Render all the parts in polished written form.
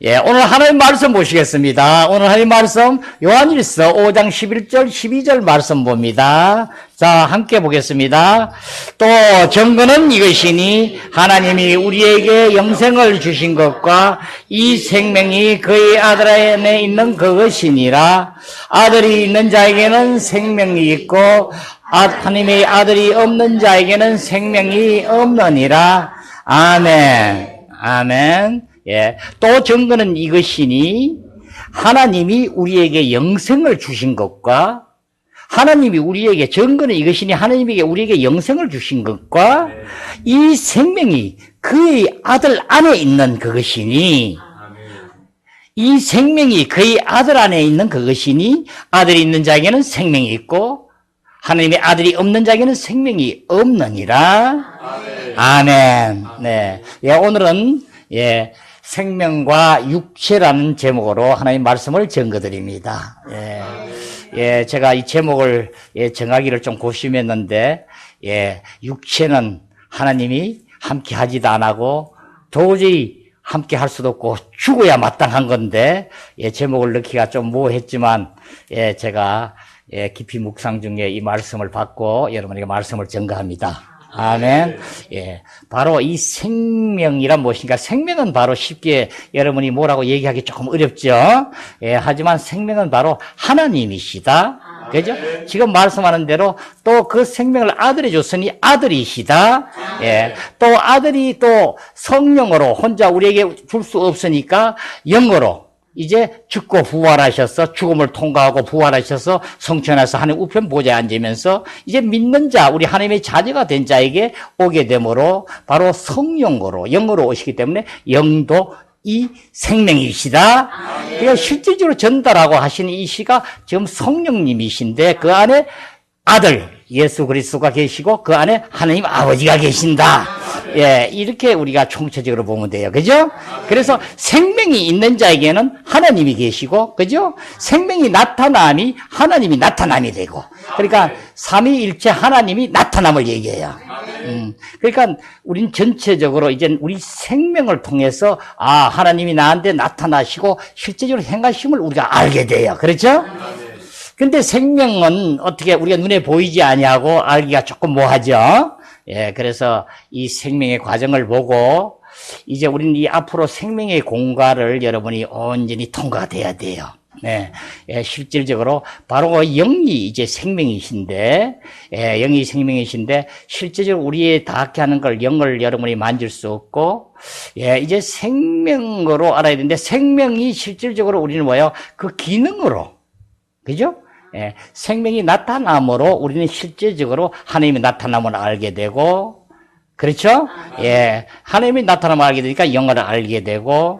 예, 오늘 하나님 말씀 보시겠습니다. 오늘 하나님 말씀 요한일서 5장 11절 12절 말씀 봅니다. 자, 함께 보겠습니다. 또 증거는 이것이니 하나님이 우리에게 영생을 주신 것과 이 생명이 그의 아들 안에 있는 그것이니라. 아들이 있는 자에게는 생명이 있고 하나님의 아들이 없는 자에게는 생명이 없느니라. 아멘. 아멘. 예. 또 증거는 이것이니 하나님이 우리에게 영생을 주신 것과 하나님이 우리에게 증거는 이것이니 하나님에게 우리에게 영생을 주신 것과 이 생명이 그의 아들 안에 있는 그것이니 이 생명이 그의 아들 안에 있는 그것이니 아들이 있는 자에게는 생명이 있고 하나님의 아들이 없는 자에게는 생명이 없느니라. 아멘. 네. 예, 오늘은 예. 생명과 육체라는 제목으로 하나님 말씀을 전거드립니다. 예. 예, 제가 이 제목을 정하기를 좀 고심했는데, 예, 육체는 하나님이 함께 하지도 안 하고, 도저히 함께 할 수도 없고, 죽어야 마땅한 건데, 예, 제목을 넣기가 좀 모호했지만, 예, 제가, 예, 깊이 묵상 중에 이 말씀을 받고, 여러분에게 말씀을 전가합니다. 아멘. 예. 바로 이 생명이란 무엇인가? 생명은 바로 쉽게 여러분이 뭐라고 얘기하기 조금 어렵죠? 예. 하지만 생명은 바로 하나님이시다. 그죠? 지금 말씀하는 대로 또 그 생명을 아들이 줬으니 아들이시다. 예. 또 아들이 또 성령으로 혼자 우리에게 줄 수 없으니까 영으로 이제 죽고 부활하셔서 죽음을 통과하고 부활하셔서 성천에서 하나님 우편 보좌에 앉으면서 이제 믿는 자, 우리 하나님의 자녀가 된 자에게 오게 되므로 바로 성령으로 영으로 오시기 때문에 영도 이 생명이시다. 그러니까 실질적으로 전달하고 하시는 이 시가 지금 성령님이신데 그 안에 아들 예수 그리스도가 계시고 그 안에 하나님 아버지가 계신다. 예, 이렇게 우리가 총체적으로 보면 돼요. 그죠? 그래서 생명이 있는 자에게는 하나님이 계시고, 그죠? 생명이 나타남이 하나님이 나타남이 되고. 그러니까 삼위일체 하나님이 나타남을 얘기해요. 그러니까 우린 전체적으로 이제 우리 생명을 통해서 하나님이 나한테 나타나시고 실제적으로 행하심을 우리가 알게 돼요. 그렇죠? 근데 생명은 어떻게 우리가 눈에 보이지 아니하고 알기가 조금 뭐하죠? 예, 그래서 이 생명의 과정을 보고 이제 우리는 이 앞으로 생명의 공과를 여러분이 온전히 통과돼야 돼요. 네, 예, 실질적으로 바로 영이 이제 생명이신데, 예, 영이 생명이신데 실제적으로 우리의 닿게 하는 걸 영을 여러분이 만질 수 없고, 예, 이제 생명으로 알아야 되는데 생명이 실질적으로 우리는 뭐예요? 그 기능으로, 그죠? 예, 생명이 나타남으로 우리는 실제적으로 하나님이 나타남을 알게 되고, 그렇죠? 예, 하나님이 나타남을 알게 되니까 영을 알게 되고,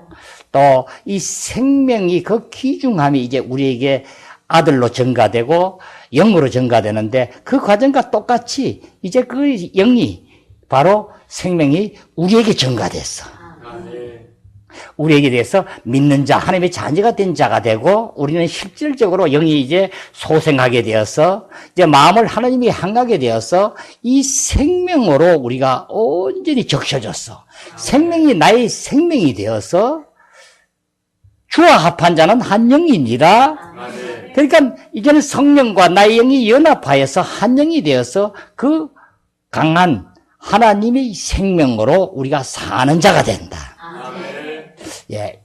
또 이 생명이 그 귀중함이 이제 우리에게 아들로 전가되고 영으로 전가되는데 그 과정과 똑같이 이제 그 영이 바로 생명이 우리에게 전가됐어. 우리에게 대해서 믿는 자, 하나님의 자녀가 된 자가 되고 우리는 실질적으로 영이 이제 소생하게 되어서 이제 마음을 하나님이 향하게 되어서 이 생명으로 우리가 온전히 적셔졌어. 생명이 나의 생명이 되어서 주와 합한 자는 한 영이니라. 그러니까 이제는 성령과 나의 영이 연합하여서 한 영이 되어서 그 강한 하나님의 생명으로 우리가 사는 자가 된다. 예.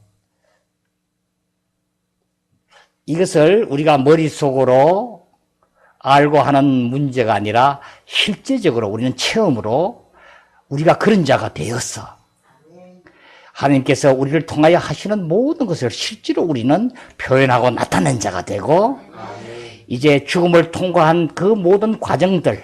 이것을 우리가 머릿속으로 알고 하는 문제가 아니라 실제적으로 우리는 체험으로 우리가 그런 자가 되었어. 하나님께서 우리를 통하여 하시는 모든 것을 실제로 우리는 표현하고 나타낸 자가 되고 이제 죽음을 통과한 그 모든 과정들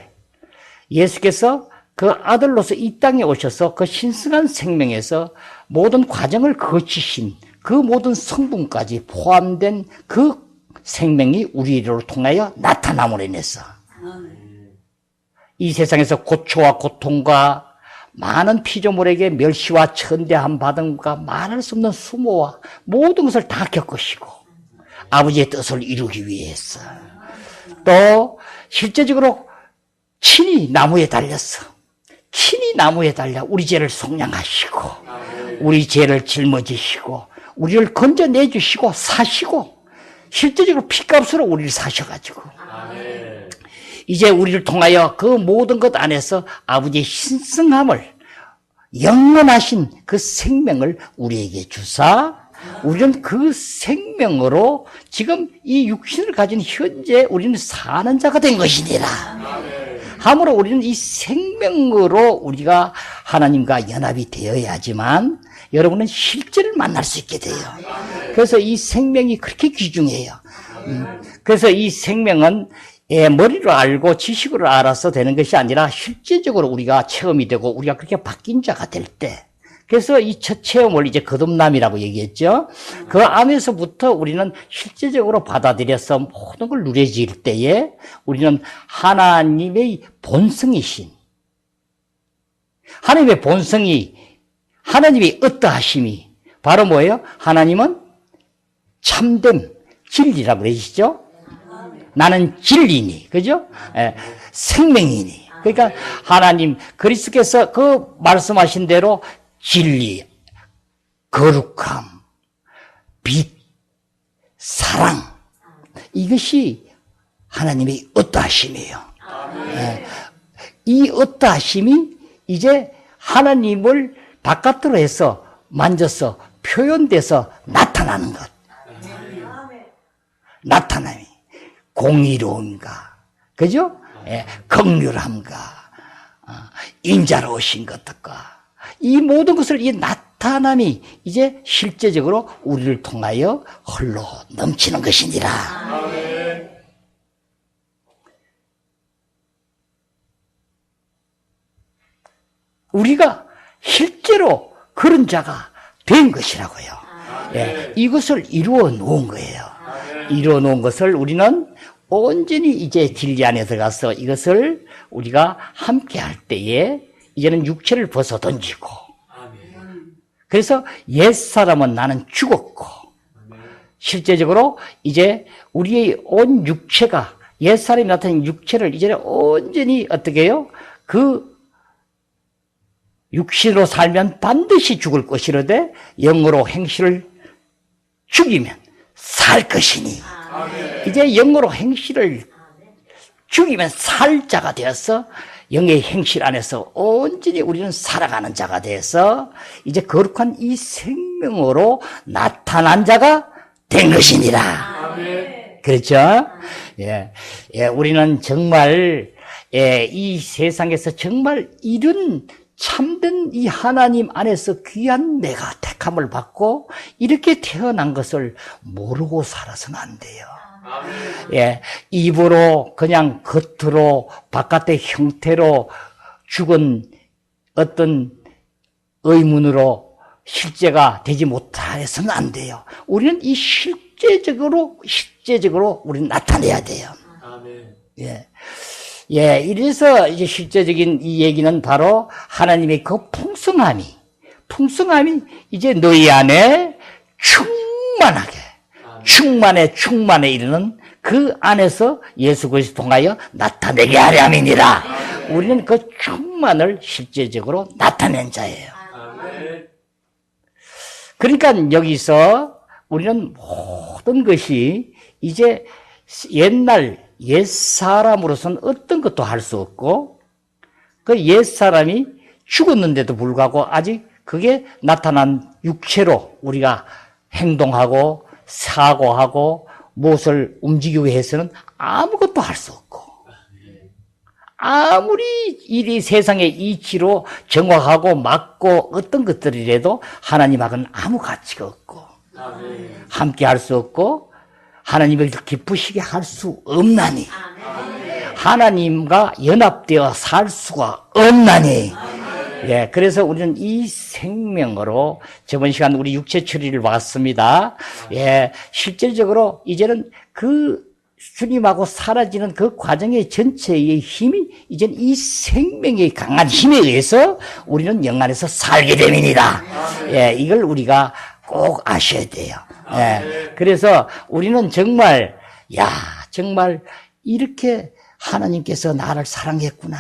예수께서 그 아들로서 이 땅에 오셔서 그 신성한 생명에서 모든 과정을 거치신 그 모든 성분까지 포함된 그 생명이 우리를 통하여 나타남으로 인해서 이 세상에서 고초와 고통과 많은 피조물에게 멸시와 천대함 받음과 말할 수 없는 수모와 모든 것을 다 겪으시고 아버지의 뜻을 이루기 위해서 또 실제적으로 친히 나무에 달렸어 친히 나무에 달려 우리 죄를 속량하시고 우리 죄를 짊어지시고 우리를 건져내주시고 사시고 실제적으로 피값으로 우리를 사셔가지고 이제 우리를 통하여 그 모든 것 안에서 아버지의 신성함을 영원하신 그 생명을 우리에게 주사 우리는 그 생명으로 지금 이 육신을 가진 현재 우리는 사는 자가 된 것이니라. 함으로 우리는 이 생명으로 우리가 하나님과 연합이 되어야지만 여러분은 실제를 만날 수 있게 돼요. 그래서 이 생명이 그렇게 귀중해요. 그래서 이 생명은 머리로 알고 지식으로 알아서 되는 것이 아니라 실제적으로 우리가 체험이 되고 우리가 그렇게 바뀐 자가 될 때 그래서 이 첫 체험을 이제 거듭남이라고 얘기했죠. 그 안에서부터 우리는 실제적으로 받아들여서 모든 걸 누려질 때에 우리는 하나님의 본성이신 하나님의 본성이 하나님의 어떠하심이 바로 뭐예요? 하나님은 참됨, 진리라고 그러시죠? 나는 진리니, 그죠? 생명이니. 그러니까 하나님, 그리스도께서 그 말씀하신 대로 진리, 거룩함, 빛, 사랑. 이것이 하나님의 어떠하심이에요. 이 어떠하심이 이제 하나님을 바깥으로 해서 만져서 표현돼서 나타나는 것. 나타남이. 공의로움과, 그죠? 긍휼함과, 인자로우신 것들과, 이 모든 것을 이 나타남이 이제 실제적으로 우리를 통하여 흘러 넘치는 것이니라. 우리가 실제로 그런 자가 된 것이라고요. 이것을 이루어 놓은 거예요. 이루어 놓은 것을 우리는 온전히 이제 진리 안에 들어가서 이것을 우리가 함께 할 때에 이제는 육체를 벗어 던지고 그래서 옛사람은 나는 죽었고 실제적으로 이제 우리의 온 육체가 옛사람이 나타낸 육체를 이제는 온전히 어떻게 해요? 그 육신으로 살면 반드시 죽을 것이로되 영으로 행실을 죽이면 살 것이니 이제 영으로 행실을 죽이면 살 자가 되어서 영의 행실 안에서 온전히 우리는 살아가는 자가 되어서 이제 거룩한 이 생명으로 나타난 자가 된 것이니라. 그렇죠? 우리는 정말 이 세상에서 정말 이런 참된 이 하나님 안에서 귀한 내가 택함을 받고 이렇게 태어난 것을 모르고 살아서는 안 돼요. 입으로 그냥 겉으로 바깥의 형태로 죽은 어떤 의문으로 실제가 되지 못해서는 안 돼요. 우리는 이 실제적으로 우리는 나타내야 돼요. 이래서 이제 실제적인 이 얘기는 바로 하나님의 그 풍성함이 이제 너희 안에 충만에 이르는 그 안에서 예수 그리스도 통하여 나타내게 하려 함이니라. 우리는 그 충만을 실제적으로 나타낸 자예요. 그러니까 여기서 우리는 모든 것이 이제 옛 사람으로서는 어떤 것도 할 수 없고 그 옛 사람이 죽었는데도 불구하고 아직 그게 나타난 육체로 우리가 행동하고 사고하고 무엇을 움직이기 위해서는 아무것도 할 수 없고 아무리 이 세상의 이치로 정확하고 맞고 어떤 것들이라도 하나님하고는 아무 가치가 없고 함께 할 수 없고 하나님을 기쁘시게 할 수 없나니 하나님과 연합되어 살 수가 없나니 그래서 우리는 이 생명으로 저번 시간 우리 육체 처리를 봤습니다. 실질적으로 이제는 그 주님하고 사라지는 그 과정의 전체의 힘이 이제는 이 생명의 강한 힘에 의해서 우리는 영안에서 살게 됩니다. 이걸 우리가 꼭 아셔야 돼요. 그래서 우리는 정말 정말 이렇게 하나님께서 나를 사랑했구나.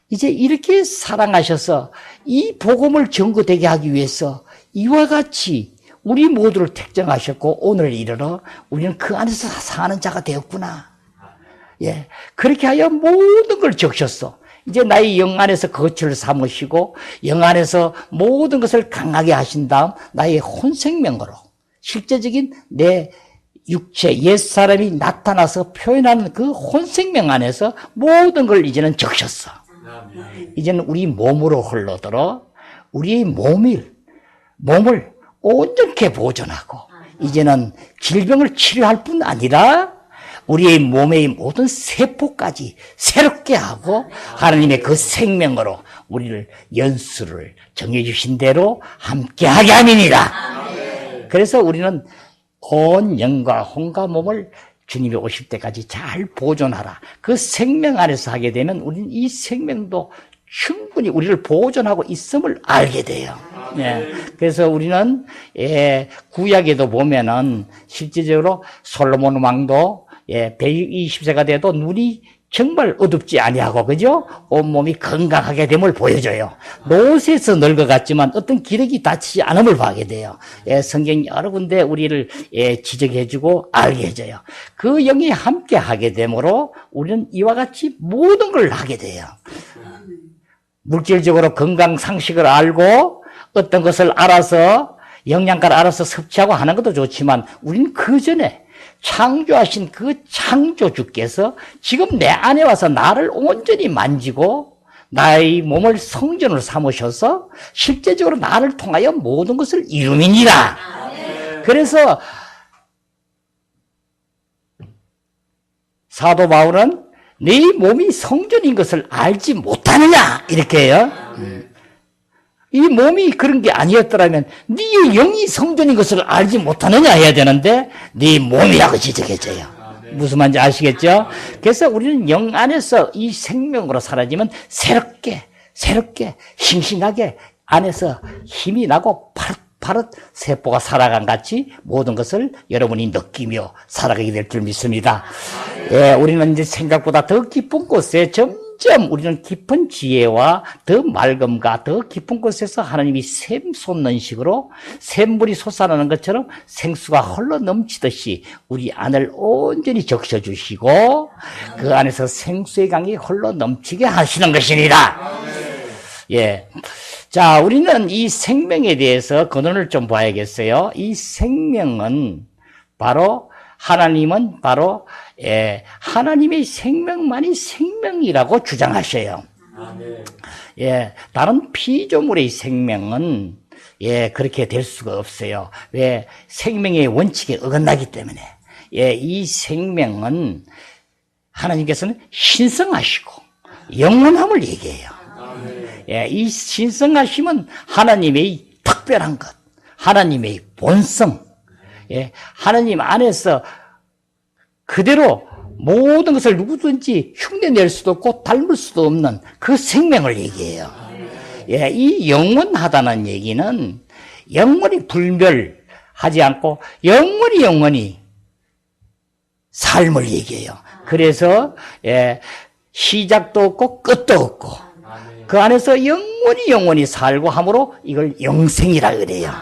이제 이렇게 사랑하셔서 이 복음을 증거되게 하기 위해서 이와 같이 우리 모두를 택정하셨고 오늘 이르러 우리는 그 안에서 사는 자가 되었구나. 예, 그렇게 하여 모든 걸 적셨어. 이제 나의 영 안에서 거처를 삼으시고 영 안에서 모든 것을 강하게 하신 다음 나의 혼생명으로 실제적인 내 육체, 옛사람이 나타나서 표현하는 그 혼생명 안에서 모든 걸 이제는 적셨어. 이제는 우리 몸으로 흘러들어 우리의 몸을 온전케 보존하고 이제는 질병을 치료할 뿐 아니라 우리의 몸의 모든 세포까지 새롭게 하고 하나님의 그 생명으로 우리를 연수를 정해주신 대로 함께하게 함이니라. 그래서 우리는 온 영과 혼과 몸을 주님이 오실 때까지 잘 보존하라. 그 생명 안에서 하게 되면 우리는 이 생명도 충분히 우리를 보존하고 있음을 알게 돼요. 예. 그래서 우리는 구약에도 보면은 실질적으로 솔로몬 왕도 120세가 돼도 눈이 정말 어둡지 아니하고 그죠? 온몸이 건강하게 됨을 보여줘요. 노쇠에서 늙어갔지만 어떤 기력이 다치지 않음을 봐게 돼요. 성경 여러 군데 우리를 지적해주고 알게 해줘요. 그 영이 함께 하게 되므로 우리는 이와 같이 모든 걸 하게 돼요. 물질적으로 건강 상식을 알고 어떤 것을 알아서 영양가를 알아서 섭취하고 하는 것도 좋지만 우리는 그 전에 창조하신 그 창조주께서 지금 내 안에 와서 나를 온전히 만지고 나의 몸을 성전으로 삼으셔서 실제적으로 나를 통하여 모든 것을 이루미니라. 그래서 사도 바울은 네 몸이 성전인 것을 알지 못하느냐 이렇게 해요. 이 몸이 그런 게 아니었더라면 네 영이 성전인 것을 알지 못하느냐 해야 되는데 네 몸이라고 지적해줘요. 무슨 말인지 아시겠죠? 그래서 우리는 영 안에서 이 생명으로 사라지면 새롭게 싱싱하게 안에서 힘이 나고 파릇 세포가 살아간 같이 모든 것을 여러분이 느끼며 살아가게 될 줄 믿습니다. 예, 우리는 이제 생각보다 더 깊은 곳에 점점 우리는 깊은 지혜와 더 맑음과 더 깊은 곳에서 하나님이 샘 솟는 식으로 샘물이 솟아나는 것처럼 생수가 흘러 넘치듯이 우리 안을 온전히 적셔주시고 그 안에서 생수의 강이 흘러 넘치게 하시는 것이니라. 예. 자, 우리는 이 생명에 대해서 근원을 좀 봐야겠어요. 이 생명은 바로 하나님은 바로 하나님의 생명만이 생명이라고 주장하셔요. 예, 다른 피조물의 생명은 그렇게 될 수가 없어요. 왜? 생명의 원칙에 어긋나기 때문에. 이 생명은 하나님께서는 신성하시고 영원함을 얘기해요. 이 신성하심은 하나님의 특별한 것, 하나님의 본성, 하나님 안에서 그대로 모든 것을 누구든지 흉내낼 수도 없고 닮을 수도 없는 그 생명을 얘기해요. 이 영원하다는 얘기는 영원히 불멸하지 않고 영원히 삶을 얘기해요. 그래서 시작도 없고 끝도 없고 그 안에서 영원히 살고 함으로 이걸 영생이라 그래요.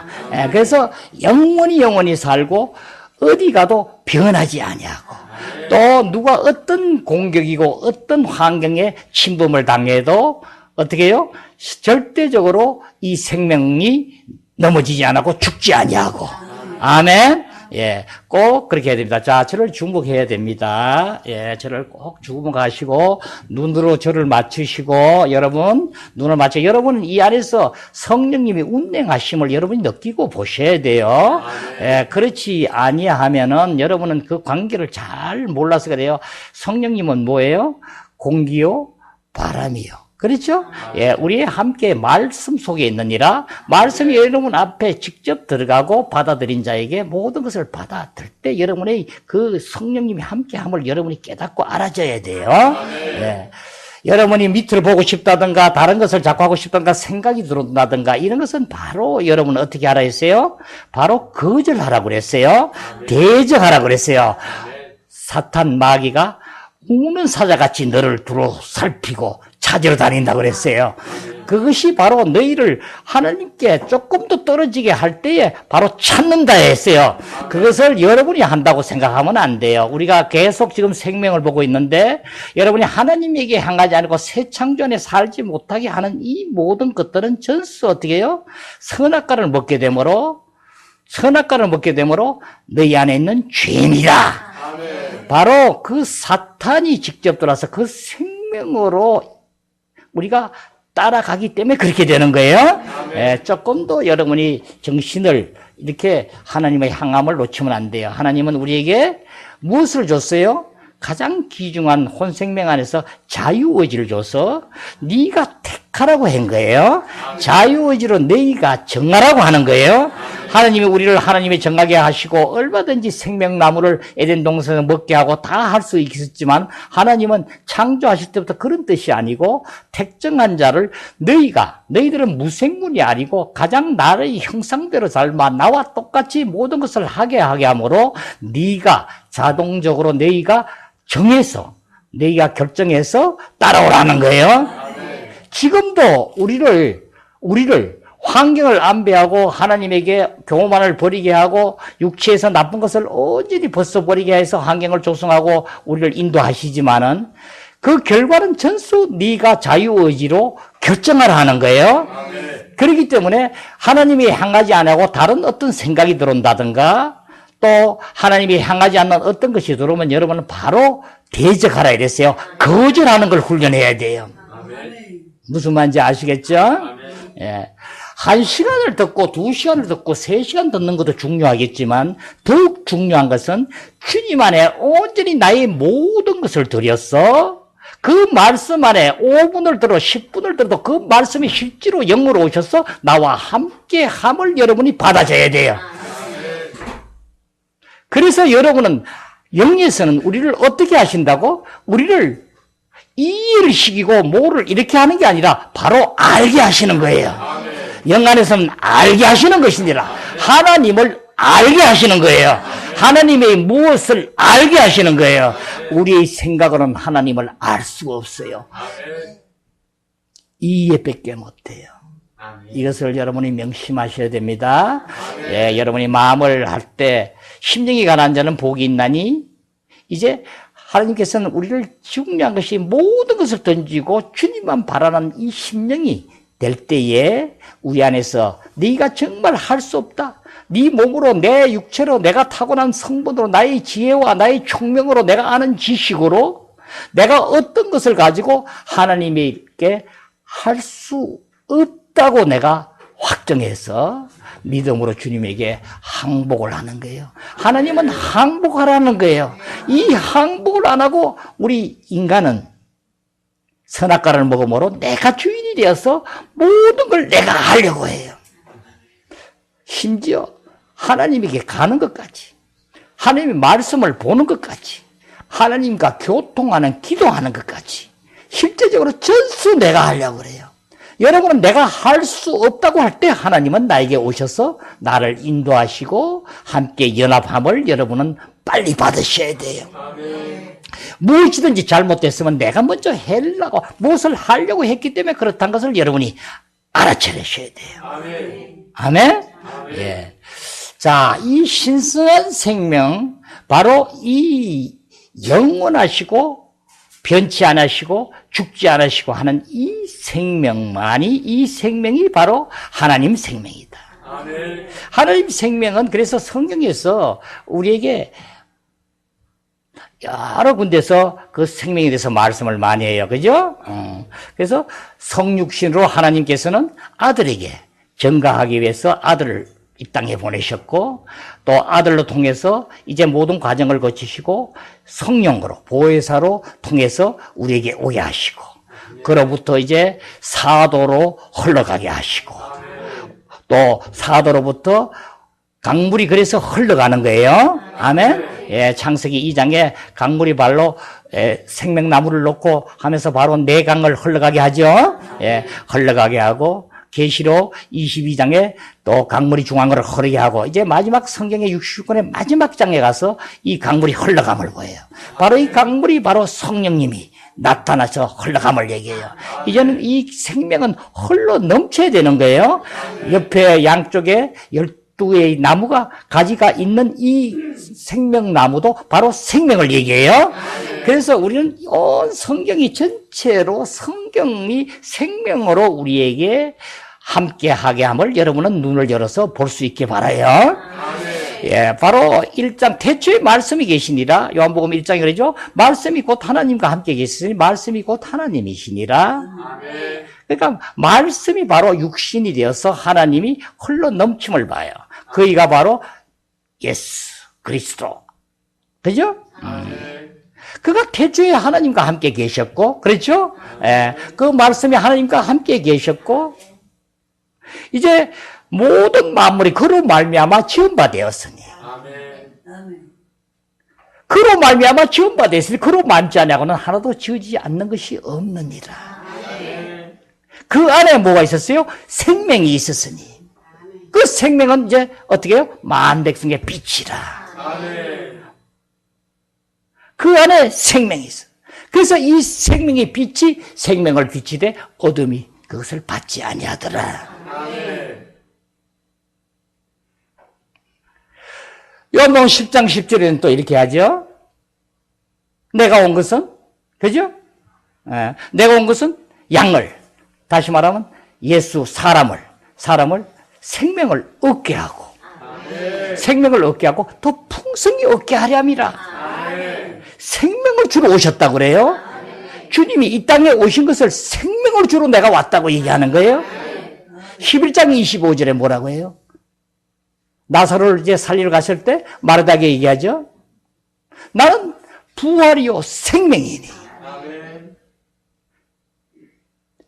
그래서 영원히 살고 어디 가도 변하지 아니하고 또 누가 어떤 공격이고 어떤 환경에 침범을 당해도 어떻게 해요? 절대적으로 이 생명이 넘어지지 않고 죽지 아니하고. 아멘. 꼭 그렇게 해야 됩니다. 자, 저를 주목해야 됩니다. 저를 꼭 주목하시고 눈으로 저를 맞추시고 여러분 눈을 맞춰 여러분은 이 안에서 성령님이 운행하심을 여러분이 느끼고 보셔야 돼요. 그렇지 아니하면은 여러분은 그 관계를 잘 몰라서 그래요. 성령님은 뭐예요? 공기요, 바람이요. 그렇죠? 우리 함께 말씀 속에 있느니라 말씀이 여러분 앞에 직접 들어가고 받아들인 자에게 모든 것을 받아들 때 여러분의 그 성령님이 함께함을 여러분이 깨닫고 알아줘야 돼요. 여러분이 밑을 보고 싶다든가 다른 것을 자꾸 하고 싶다든가 생각이 들어온다든가 이런 것은 바로 여러분은 어떻게 하라 했어요? 바로 거절하라고 그랬어요. 대적하라고 그랬어요. 사탄 마귀가 우는 사자같이 너를 두루 살피고 찾으러 다닌다고 그랬어요. 그것이 바로 너희를 하나님께 조금 더 떨어지게 할 때에 바로 찾는다 했어요. 그것을 여러분이 한다고 생각하면 안 돼요. 우리가 계속 지금 생명을 보고 있는데 여러분이 하나님에게 향하지 않고 새 창조안에 살지 못하게 하는 이 모든 것들은 전수 어떻게 해요? 선악과를 먹게 되므로 너희 안에 있는 죄입니다. 바로 그 사탄이 직접 들어와서 그 생명으로 우리가 따라가기 때문에 그렇게 되는 거예요. 예, 조금 더 여러분이 정신을 이렇게 하나님의 향함을 놓치면 안 돼요. 하나님은 우리에게 무엇을 줬어요? 가장 귀중한 혼생명 안에서 자유의지를 줘서 네가 택하라고 한 거예요. 자유의지로 너희가 정하라고 하는 거예요. 하나님이 우리를 하나님이 정하게 하시고 얼마든지 생명나무를 에덴 동산에서 먹게 하고 다 할 수 있었지만 하나님은 창조하실 때부터 그런 뜻이 아니고 택정한 자를 너희들은 무생물이 아니고 가장 나의 형상대로 삶아 나와 똑같이 모든 것을 하게 함으로 네가 자동적으로 너희가 너희가 결정해서 따라오라는 거예요. 지금도 우리를 환경을 안배하고 하나님에게 교만을 버리게 하고 육체에서 나쁜 것을 온전히 벗어버리게 해서 환경을 조성하고 우리를 인도하시지만은 그 결과는 전수 네가 자유의지로 결정하라 하는 거예요. 그렇기 때문에 하나님이 향하지 않고 다른 어떤 생각이 들어온다든가 또 하나님이 향하지 않는 어떤 것이 들어오면 여러분은 바로 대적하라 이랬어요. 거절하는 걸 훈련해야 돼요. 무슨 말인지 아시겠죠? 예. 1시간을 듣고 2시간을 듣고 3시간 듣는 것도 중요하겠지만 더욱 중요한 것은 주님 안에 온전히 나의 모든 것을 들여서 그 말씀 안에 5분을 들어 10분을 들어도 그 말씀이 실제로 영으로 오셔서 나와 함께 함을 여러분이 받아줘야 돼요. 그래서 여러분은 영에서는 우리를 어떻게 하신다고? 우리를 이해를 시키고 뭐를 이렇게 하는 게 아니라 바로 알게 하시는 거예요. 영 안에서는 알게 하시는 것이니라. 하나님을 알게 하시는 거예요. 하나님의 무엇을 알게 하시는 거예요. 우리의 생각으로는 하나님을 알 수가 없어요. 이해밖에 못해요. 이것을 여러분이 명심하셔야 됩니다. 예, 여러분이 마음을 할 때 심령이 가난한 자는 복이 있나니 이제 하나님께서는 우리를 중요한 것이 모든 것을 던지고 주님만 바라는 이 심령이 될 때에 우리 안에서 네가 정말 할 수 없다. 네 몸으로 내 육체로 내가 타고난 성분으로 나의 지혜와 나의 총명으로 내가 아는 지식으로 내가 어떤 것을 가지고 하나님께 할 수 없다고 내가 확정해서 믿음으로 주님에게 항복을 하는 거예요. 하나님은 항복하라는 거예요. 이 항복을 안 하고 우리 인간은 선악과를 먹음으로 내가 주인이 되어서 모든 걸 내가 하려고 해요. 심지어 하나님에게 가는 것까지, 하나님의 말씀을 보는 것까지, 하나님과 교통하는, 기도하는 것까지 실제적으로 전수 내가 하려고 그래요. 여러분은 내가 할 수 없다고 할 때 하나님은 나에게 오셔서 나를 인도하시고 함께 연합함을 여러분은 빨리 받으셔야 돼요. 무엇이든지 잘못됐으면 내가 먼저 하려고 무엇을 하려고 했기 때문에 그렇다는 것을 여러분이 알아차리셔야 돼요. 아멘? 예. 자, 이 신성한 생명, 바로 이 영원하시고 변치 않으시고 죽지 않으시고 하는 이 생명이 바로 하나님 생명이다. 아멘. 하나님 생명은 그래서 성경에서 우리에게 여러 군데서 그 생명에 대해서 말씀을 많이 해요. 그죠? 그래서 성육신으로 하나님께서는 아들에게 전가하기 위해서 아들을 이 땅에 보내셨고 또 아들로 통해서 이제 모든 과정을 거치시고 성령으로 보혜사로 통해서 우리에게 오게 하시고 그로부터 이제 사도로 흘러가게 하시고 또 사도로부터 강물이 그래서 흘러가는 거예요. 아멘. 예, 창세기 2장에 강물이 발로 생명나무를 놓고 하면서 바로 네 강을 흘러가게 하죠. 예, 흘러가게 하고 계시록 22장에 또 강물이 중앙으로 흐르게 하고 이제 마지막 성경의 66권의 마지막 장에 가서 이 강물이 흘러감을 보여요. 바로 이 강물이 바로 성령님이 나타나서 흘러감을 얘기해요. 이제는 이 생명은 흘러 넘쳐야 되는 거예요. 옆에 양쪽에 12개의 나무가 가지가 있는 이 생명나무도 바로 생명을 얘기해요. 그래서 우리는 온 성경이 전체로 성경이 생명으로 우리에게 함께하게 함을 여러분은 눈을 열어서 볼 수 있게 바라요. 예, 바로 1장 태초에 말씀이 계시니라. 요한복음 1장이 그러죠. 말씀이 곧 하나님과 함께 계시니 말씀이 곧 하나님이시니라. 그러니까 말씀이 바로 육신이 되어서 하나님이 흘러 넘침을 봐요. 그이가 바로 예수 그리스도. 그죠? 그가 태초에 하나님과 함께 계셨고, 그렇죠? 예, 그 말씀이 하나님과 함께 계셨고, 이제 모든 만물이 그로 말미암아 지은 바 되었으니, 그로 말미암아 지은 바 되었으니 그로 말지 아니하고는 하나도 지어지지 않는 것이 없느니라. 그 안에 뭐가 있었어요? 생명이 있었으니 그 생명은 이제 어떻게 해요? 만백성의 빛이라. 그 안에 생명이 있어. 그래서 이 생명의 빛이 생명을 비치되 어둠이 그것을 받지 아니하더라. 요한복음 10장 10절에는 또 이렇게 하죠. 내가 온 것은, 그죠? 예, 내가 온 것은 양을, 다시 말하면 예수 사람을 생명을 얻게 하고, 생명을 얻게 하고 더 풍성히 얻게 하려 함이라. 생명을 주러 오셨다고 그래요. 주님이 이 땅에 오신 것을 생명을 주러 내가 왔다고 얘기하는 거예요. 11장 25절에 뭐라고 해요? 나사로를 이제 살리러 갔을 때 마르다게 얘기하죠. 나는 부활이요 생명이니.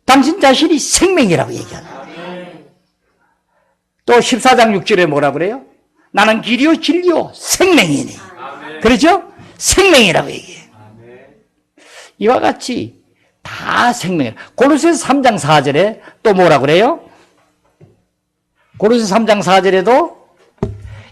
당신 자신이 생명이라고 얘기하는 거예요. 또 14장 6절에 뭐라고 그래요? 나는 길이요 진리요 생명이니. 그렇죠? 생명이라고 얘기해요. 이와 같이 다 생명이에요. 고린도서 3장 4절에 또 뭐라고 그래요? 고린도서 3장 4절에도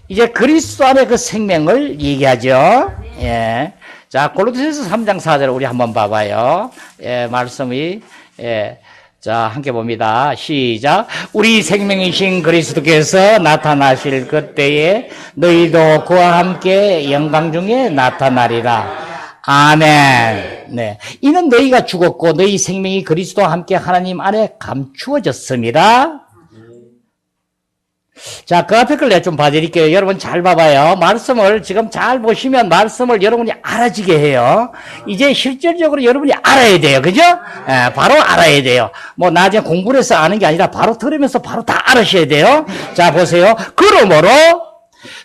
이제 그리스도 안에 그 생명을 얘기하죠. 예. 자, 고린도서 3장 4절 우리 한번 봐봐요. 예, 말씀이, 예. 자, 함께 봅니다. 시작. 우리 생명이신 그리스도께서 나타나실 그때에 너희도 그와 함께 영광 중에 나타나리라. 아멘. 네. 이는 너희가 죽었고 너희 생명이 그리스도와 함께 하나님 안에 감추어졌습니다. 자, 그 앞에 걸 내가 좀 봐드릴게요. 여러분 잘 봐봐요. 말씀을 지금 잘 보시면 말씀을 여러분이 알아지게 해요. 이제 실질적으로 여러분이 알아야 돼요. 그죠? 예, 바로 알아야 돼요. 뭐 나중에 공부를 해서 아는 게 아니라 바로 들으면서 바로 다 알으셔야 돼요. 자, 보세요. 그러므로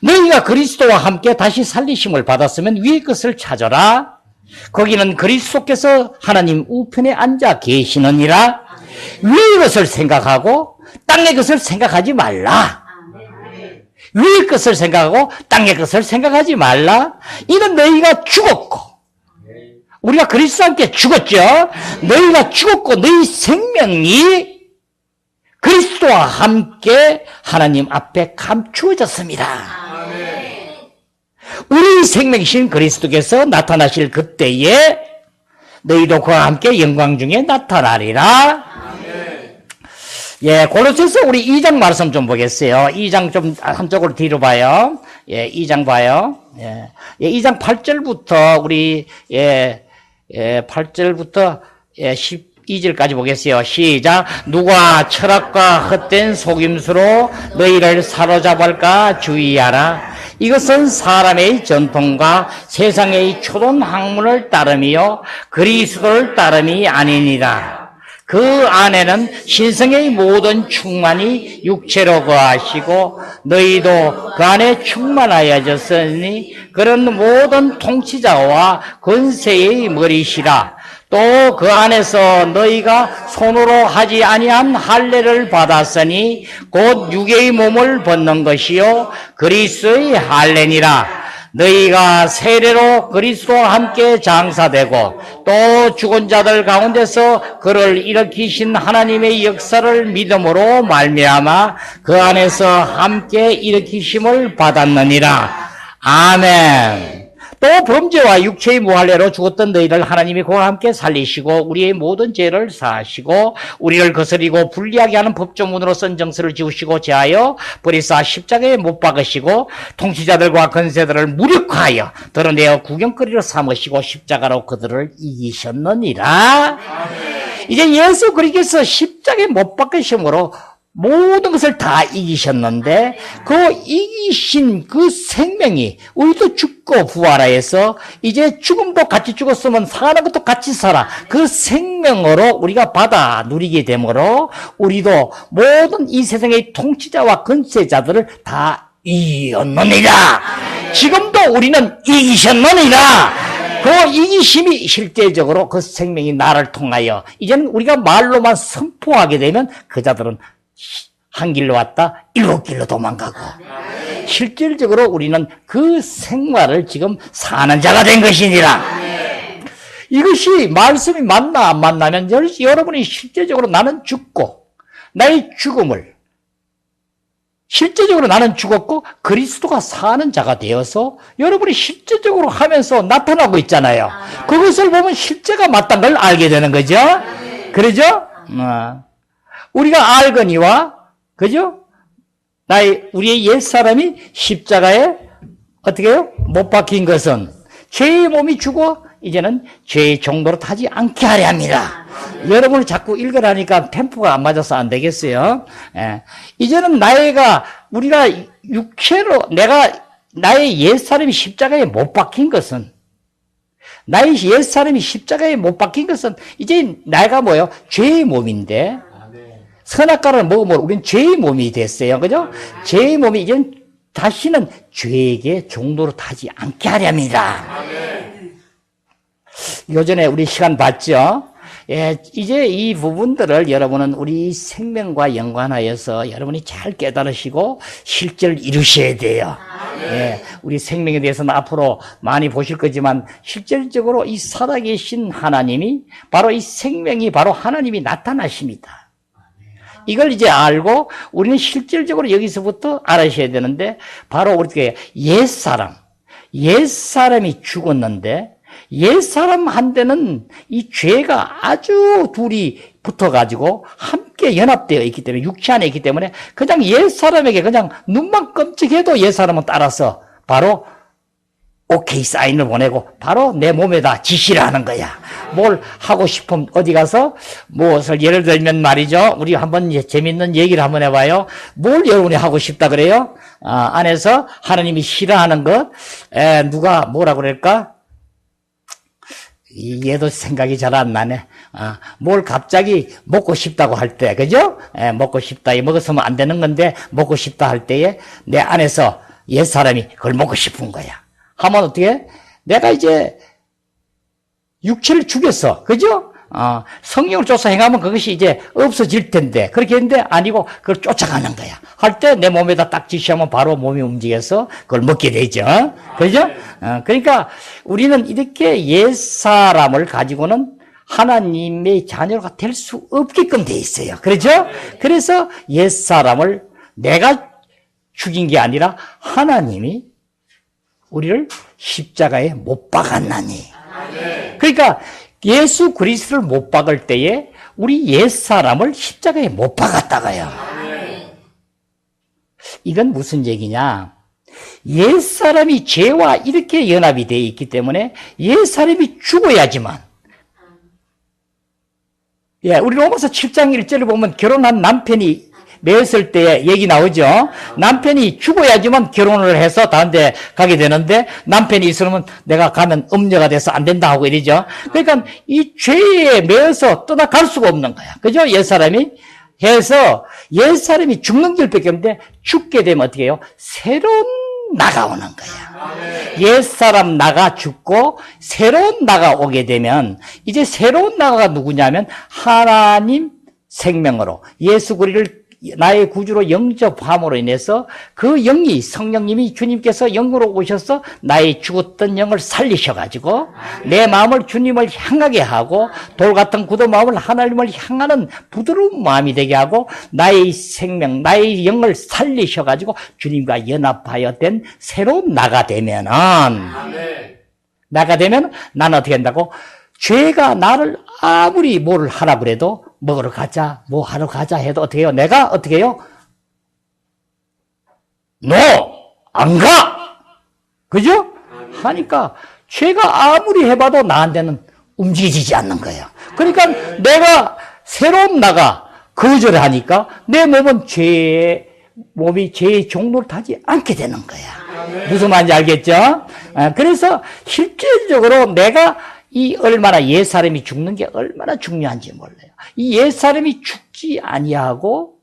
너희가 그리스도와 함께 다시 살리심을 받았으면 위의 것을 찾아라. 거기는 그리스도께서 하나님 우편에 앉아 계시느니라. 위의 것을 생각하고 땅의 것을 생각하지 말라. 위의 것을 생각하고 땅의 것을 생각하지 말라. 이는 너희가 죽었고, 우리가 그리스도와 함께 죽었죠. 너희가 죽었고 너희 생명이 그리스도와 함께 하나님 앞에 감추어졌습니다. 우리 생명이신 그리스도께서 나타나실 그때에 너희도 그와 함께 영광 중에 나타나리라. 예, 고린도서 우리 2장 말씀 좀 보겠어요. 2장 좀 한쪽으로 뒤로 봐요. 예, 2장 봐요. 예, 2장 8절부터 우리 8절부터 12절까지 보겠어요. 시작. 누가 철학과 헛된 속임수로 너희를 사로잡을까 주의하라. 이것은 사람의 전통과 세상의 초돈 학문을 따름이요 그리스도를 따름이 아니니라. 그 안에는 신성의 모든 충만이 육체로 거하시고 너희도 그 안에 충만하여졌으니 그런 모든 통치자와 권세의 머리시라. 또 그 안에서 너희가 손으로 하지 아니한 할례를 받았으니 곧 육의 몸을 벗는 것이요 그리스도의 할례니라. 너희가 세례로 그리스도와 함께 장사되고 또 죽은 자들 가운데서 그를 일으키신 하나님의 역사를 믿음으로 말미암아 그 안에서 함께 일으키심을 받았느니라. 아멘. 또 범죄와 육체의 무할례로 죽었던 너희를 하나님이 그와 함께 살리시고 우리의 모든 죄를 사하시고 우리를 거스리고 불리하게 하는 법조문으로 쓴 정서를 지우시고 제하여 버리사 십자가에 못 박으시고 통치자들과 권세들을 무력화하여 드러내어 구경거리로 삼으시고 십자가로 그들을 이기셨느니라. 이제 예수 그리스도께서 십자가에 못 박으심으로 모든 것을 다 이기셨는데 그 이기신 그 생명이 우리도 죽고 부활하여서 이제 죽음도 같이 죽었으면 사는 것도 같이 살아. 그 생명으로 우리가 받아 누리게 되므로 우리도 모든 이 세상의 통치자와 권세자들을 다 이겼느니라. 지금도 우리는 이기셨느니라. 그 이기심이 실제적으로 그 생명이 나를 통하여 이제는 우리가 말로만 선포하게 되면 그 자들은 한 길로 왔다 일곱 길로 도망가고 실질적으로 우리는 그 생활을 지금 사는 자가 된 것이니라. 이것이 말씀이 맞나 안 맞나면 여러분이 실제적으로 나는 죽고 나의 죽음을 실제적으로 나는 죽었고 그리스도가 사는 자가 되어서 여러분이 실제적으로 하면서 나타나고 있잖아요. 그것을 보면 실제가 맞다는 걸 알게 되는 거죠. 그러죠? 우리가 알거니와, 그죠? 우리의 옛사람이 십자가에 어떻게 해요? 못 박힌 것은 죄의 몸이 죽어 이제는 죄의 정도로 타지 않게 하려 합니다. 여러분을 자꾸 읽으라니까 템포가 안 맞아서 안 되겠어요. 예. 이제는 우리가 육체로, 나의 옛사람이 십자가에 못 박힌 것은 나의 옛사람이 십자가에 못 박힌 것은 이제 내가 뭐예요? 죄의 몸인데 선악과를 먹으면 우리는 죄의 몸이 됐어요. 그죠? 죄의 몸이 이제 다시는 죄에게 종로로 타지 않게 하려 합니다. 요전에 우리 시간 봤죠? 예, 이제 이 부분들을 여러분은 우리 생명과 연관하여서 여러분이 잘 깨달으시고 실제를 이루셔야 돼요. 예, 우리 생명에 대해서는 앞으로 많이 보실 거지만 실질적으로 이 살아계신 하나님이 바로 이 생명이 바로 하나님이 나타나십니다. 이걸 이제 알고 우리는 실질적으로 여기서부터 알아셔야 되는데 바로 우리 옛사람이 죽었는데 옛사람한테는 이 죄가 아주 둘이 붙어가지고 함께 연합되어 있기 때문에 육체 안에 있기 때문에 그냥 옛사람에게 그냥 눈만 끔찍해도 옛사람은 따라서 바로 오케이 사인을 보내고 바로 내 몸에다 지시를 하는 거야. 뭘 하고 싶으면 어디 가서 무엇을 예를 들면 말이죠. 우리 한번 재밌는 얘기를 한번 해봐요. 뭘 여러분이 하고 싶다 그래요? 안에서 하나님이 싫어하는 것, 누가 뭐라 그럴까? 얘도 생각이 잘 안 나네. 뭘 갑자기 먹고 싶다고 할 때, 그죠? 먹고 싶다. 먹었으면 안 되는 건데, 먹고 싶다 할 때에 내 안에서 옛사람이 그걸 먹고 싶은 거야. 하면 어떻게? 내가 이제 육체를 죽였어. 그죠? 성령을 쫓아 행하면 그것이 이제 없어질 텐데, 그렇게 했는데 아니고 그걸 쫓아가는 거야. 할 때 내 몸에다 딱 지시하면 바로 몸이 움직여서 그걸 먹게 되죠. 그죠? 그러니까 우리는 이렇게 옛사람을 가지고는 하나님의 자녀가 될 수 없게끔 돼 있어요. 그렇죠? 그래서 옛사람을 내가 죽인 게 아니라 하나님이 우리를 십자가에 못 박았나니. 그러니까 예수 그리스도를 못 박을 때에 우리 옛사람을 십자가에 못 박았다가요. 이건 무슨 얘기냐? 옛사람이 죄와 이렇게 연합이 되어 있기 때문에 옛사람이 죽어야지만, 우리 로마서 7장 1절을 보면 결혼한 남편이 매었을 때 얘기 나오죠. 남편이 죽어야지만 결혼을 해서 다른 데 가게 되는데 남편이 있으면 내가 가면 음녀가 돼서 안 된다 하고 이러죠. 그러니까 이 죄에 매어서 떠나갈 수가 없는 거야. 그죠? 옛사람이 해서 옛사람이 죽는 길밖에 없는데 죽게 되면 어떻게 해요? 새로운 나가 오는 거야. 옛사람 나가 죽고 새로운 나가 오게 되면 이제 새로운 나가 누구냐면 하나님 생명으로 예수 그리스도를 나의 구주로 영접함으로 인해서 그 영이 성령님이 주님께서 영으로 오셔서 나의 죽었던 영을 살리셔가지고 내 마음을 주님을 향하게 하고 돌 같은 굳은 마음을 하나님을 향하는 부드러운 마음이 되게 하고 나의 생명, 나의 영을 살리셔가지고 주님과 연합하여 된 새로운 나가 되면은 나가 되면 나는 어떻게 한다고? 죄가 나를 아무리 뭘 하라 그래도 먹으러 가자, 뭐 하러 가자 해도 어떻게 해요? 내가 어떻게 해요? 안 가! 그죠? 하니까 죄가 아무리 해봐도 나한테는 움직이지 않는 거예요. 그러니까 내가 새로운 나가 거절하니까 내 몸은 몸이 죄의 종로를 타지 않게 되는 거야. 무슨 말인지 알겠죠? 그래서 실질적으로 내가 이 얼마나 옛사람이 죽는 게 얼마나 중요한지 몰라요. 이 옛사람이 죽지 아니하고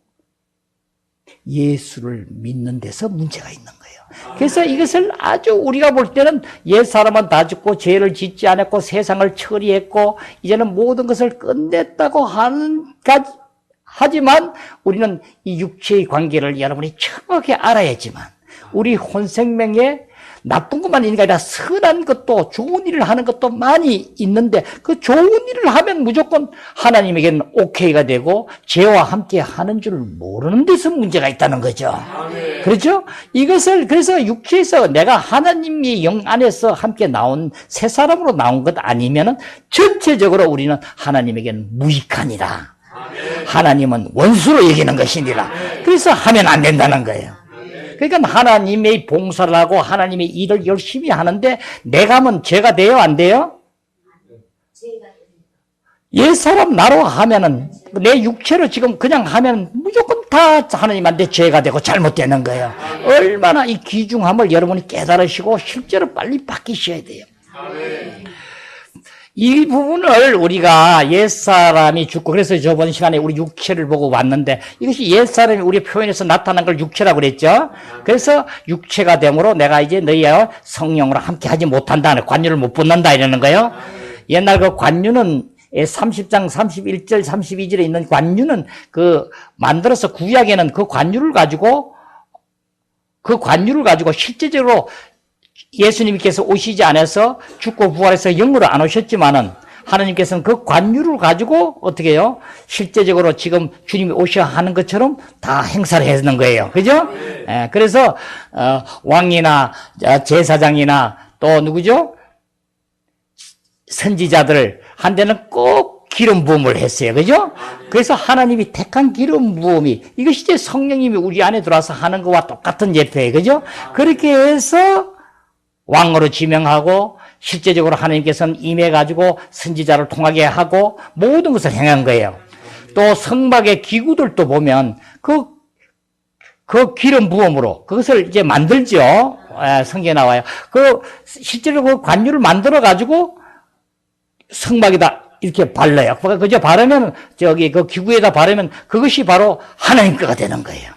예수를 믿는 데서 문제가 있는 거예요. 그래서 이것을 아주 우리가 볼 때는 옛사람은 다 죽고 죄를 짓지 않았고 세상을 처리했고 이제는 모든 것을 끝냈다고 하지만 우리는 이 육체의 관계를 여러분이 정확히 알아야지만 우리 혼생명에 나쁜 것만 있는 게 아니라 선한 것도 좋은 일을 하는 것도 많이 있는데 그 좋은 일을 하면 무조건 하나님에게는 오케이가 되고 죄와 함께 하는 줄 모르는 데서 문제가 있다는 거죠. 아멘. 그렇죠? 이것을 그래서 육체에서 내가 하나님의 영 안에서 함께 나온 새 사람으로 나온 것 아니면은 전체적으로 우리는 하나님에게는 무익하니라. 아멘. 하나님은 원수로 여기는 것이니라. 그래서 하면 안 된다는 거예요. 그러니까 하나님의 봉사를 하고 하나님의 일을 열심히 하는데 내가 하면 죄가 돼요? 안 돼요? 옛사람 나로 하면은 내 육체로 지금 그냥 하면 무조건 다 하나님한테 죄가 되고 잘못되는 거예요. 얼마나 이 귀중함을 여러분이 깨달으시고 실제로 빨리 바뀌셔야 돼요. 이 부분을 우리가 옛사람이 죽고 그래서 저번 시간에 우리 육체를 보고 왔는데 이것이 옛사람이 우리 표현에서 나타난 걸 육체라고 그랬죠. 그래서 육체가 되므로 내가 이제 너희와 성령으로 함께 하지 못한다. 관유를 못 붙는다 이러는 거예요. 옛날 그 관유는 30장 31절 32절에 있는 관유는 그 만들어서 구약에는 그 관유를 가지고 실제적으로 예수님께서 오시지 않아서 죽고 부활해서 영으로 안 오셨지만은 하나님께서는 그 관유를 가지고 어떻게 해요? 실제적으로 지금 주님이 오셔야 하는 것처럼 다 행사를 하는 거예요. 그죠? 그래서 왕이나 제사장이나 또 누구죠? 선지자들 한테는 꼭 기름 부음을 했어요. 그죠? 그래서 하나님이 택한 기름 부음이 이것이 이제 성령님이 우리 안에 들어와서 하는 것과 똑같은 예표예요. 그죠? 그렇게 해서 왕으로 지명하고 실제적으로 하나님께서는 임해가지고 선지자를 통하게 하고 모든 것을 행한 거예요. 또 성막의 기구들도 보면 그 기름 부음으로 그것을 이제 만들죠. 성경에 나와요. 실제로 그 관유를 만들어가지고 성막에다 이렇게 발라요. 그저 바르면 그 기구에다 바르면 그것이 바로 하나님 거가 되는 거예요.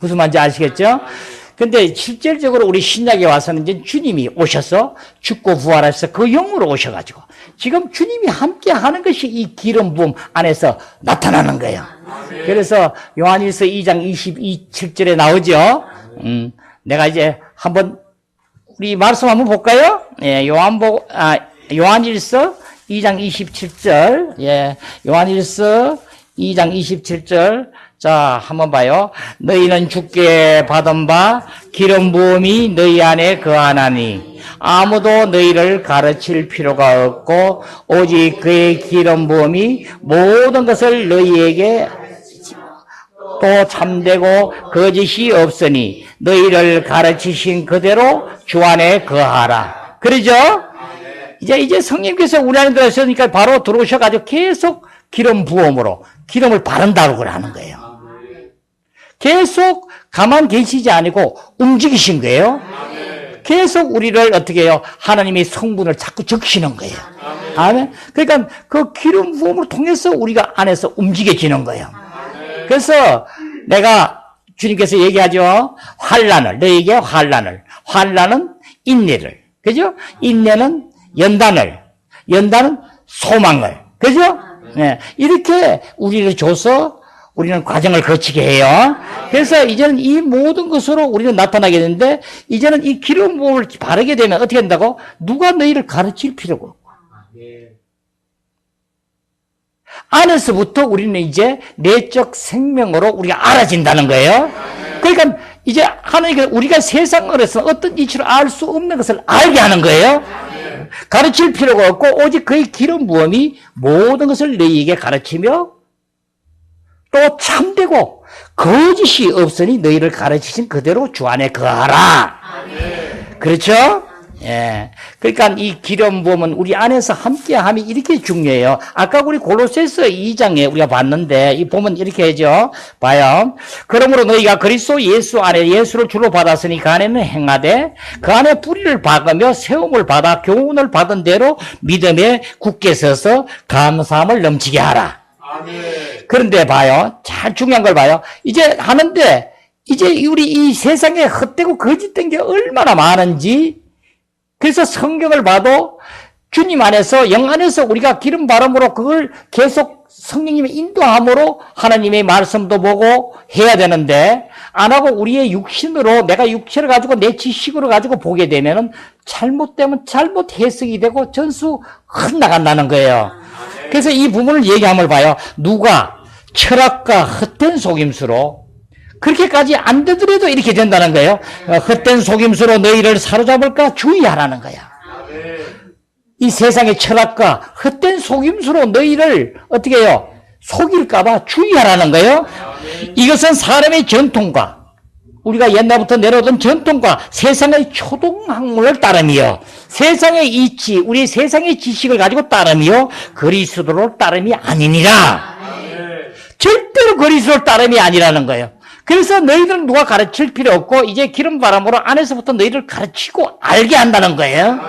무슨 말인지 아시겠죠? 근데 실질적으로 우리 신약에 와서는 이제 주님이 오셔서 죽고 부활해서 그 영으로 오셔가지고 지금 주님이 함께 하는 것이 이 기름 부음 안에서 나타나는 거예요. 그래서 요한일서 2장 27절에 나오죠. 내가 이제 한번 우리 말씀 한번 볼까요? 예, 요한일서 2장 27절. 예, 요한일서 2장 27절. 자, 한번 봐요. 너희는 주께 받은 바 기름 부음이 너희 안에 거하나니 아무도 너희를 가르칠 필요가 없고 오직 그의 기름 부음이 모든 것을 너희에게 또 참되고 거짓이 없으니 너희를 가르치신 그대로 주 안에 거하라. 그러죠? 이제 성령께서 우리 안에 들어오시니까 바로 들어오셔가지고 계속 기름 부음으로 기름을 바른다고 하는 거예요. 계속 가만 계시지 아니고 움직이신 거예요. 계속 우리를 어떻게 해요? 하나님의 성분을 자꾸 적시는 거예요. 아멘. 그러니까 그 기름 부음을 통해서 우리가 안에서 움직여지는 거예요. 그래서 내가 주님께서 얘기하죠. 너에게 환난은 인내를, 그죠? 인내는 연단은 소망을, 그죠? 네. 이렇게 우리를 줘서 우리는 과정을 거치게 해요. 그래서 이제는 이 모든 것으로 우리는 나타나게 되는데, 이제는 이 기름 부음을 바르게 되면 어떻게 된다고? 누가 너희를 가르칠 필요가 없고. 안에서부터 우리는 이제 내적 생명으로 우리가 알아진다는 거예요. 그러니까 이제 하나님께서 우리가 세상으로서 어떤 이치로 알 수 없는 것을 알게 하는 거예요. 가르칠 필요가 없고 오직 그의 기름 부음이 모든 것을 너희에게 가르치며 또 참되고 거짓이 없으니 너희를 가르치신 그대로 주 안에 거하라. 그렇죠? 예. 그러니까 이 기름 부음은 우리 안에서 함께함이 이렇게 중요해요. 아까 우리 골로새서 2장에 우리가 봤는데 이 보면 이렇게 하죠. 봐요. 그러므로 너희가 그리스도 예수 안에 예수를 주로 받았으니 그 안에는 행하되 그 안에 뿌리를 박으며 세움을 받아 교훈을 받은 대로 믿음에 굳게 서서 감사함을 넘치게 하라. 그런데 봐요. 잘 중요한 걸 봐요. 이제 하는데 이제 우리 이 세상에 헛되고 거짓된 게 얼마나 많은지 그래서 성경을 봐도 주님 안에서 영 안에서 우리가 기름 바람으로 그걸 계속 성령님의 인도함으로 하나님의 말씀도 보고 해야 되는데 안 하고 우리의 육신으로 내가 육체를 가지고 내 지식으로 가지고 보게 되면은 잘못되면 잘못 해석이 되고 전수 흩나간다는 거예요. 그래서 이 부분을 얘기함을 봐요. 누가 철학과 헛된 속임수로 그렇게까지 안 되더라도 이렇게 된다는 거예요. 헛된 속임수로 너희를 사로잡을까 주의하라는 거야. 이 세상의 철학과 헛된 속임수로 너희를 어떻게 해요? 속일까봐 주의하라는 거예요. 이것은 사람의 전통과 우리가 옛날부터 내려오던 전통과 세상의 초등학문을 따름이요. 세상의 이치, 우리 세상의 지식을 가지고 따름이요. 그리스도를 따름이 아니니라. 절대로 그리스도를 따름이 아니라는 거예요. 그래서 너희들은 누가 가르칠 필요 없고 이제 기름 바람으로 안에서부터 너희를 가르치고 알게 한다는 거예요.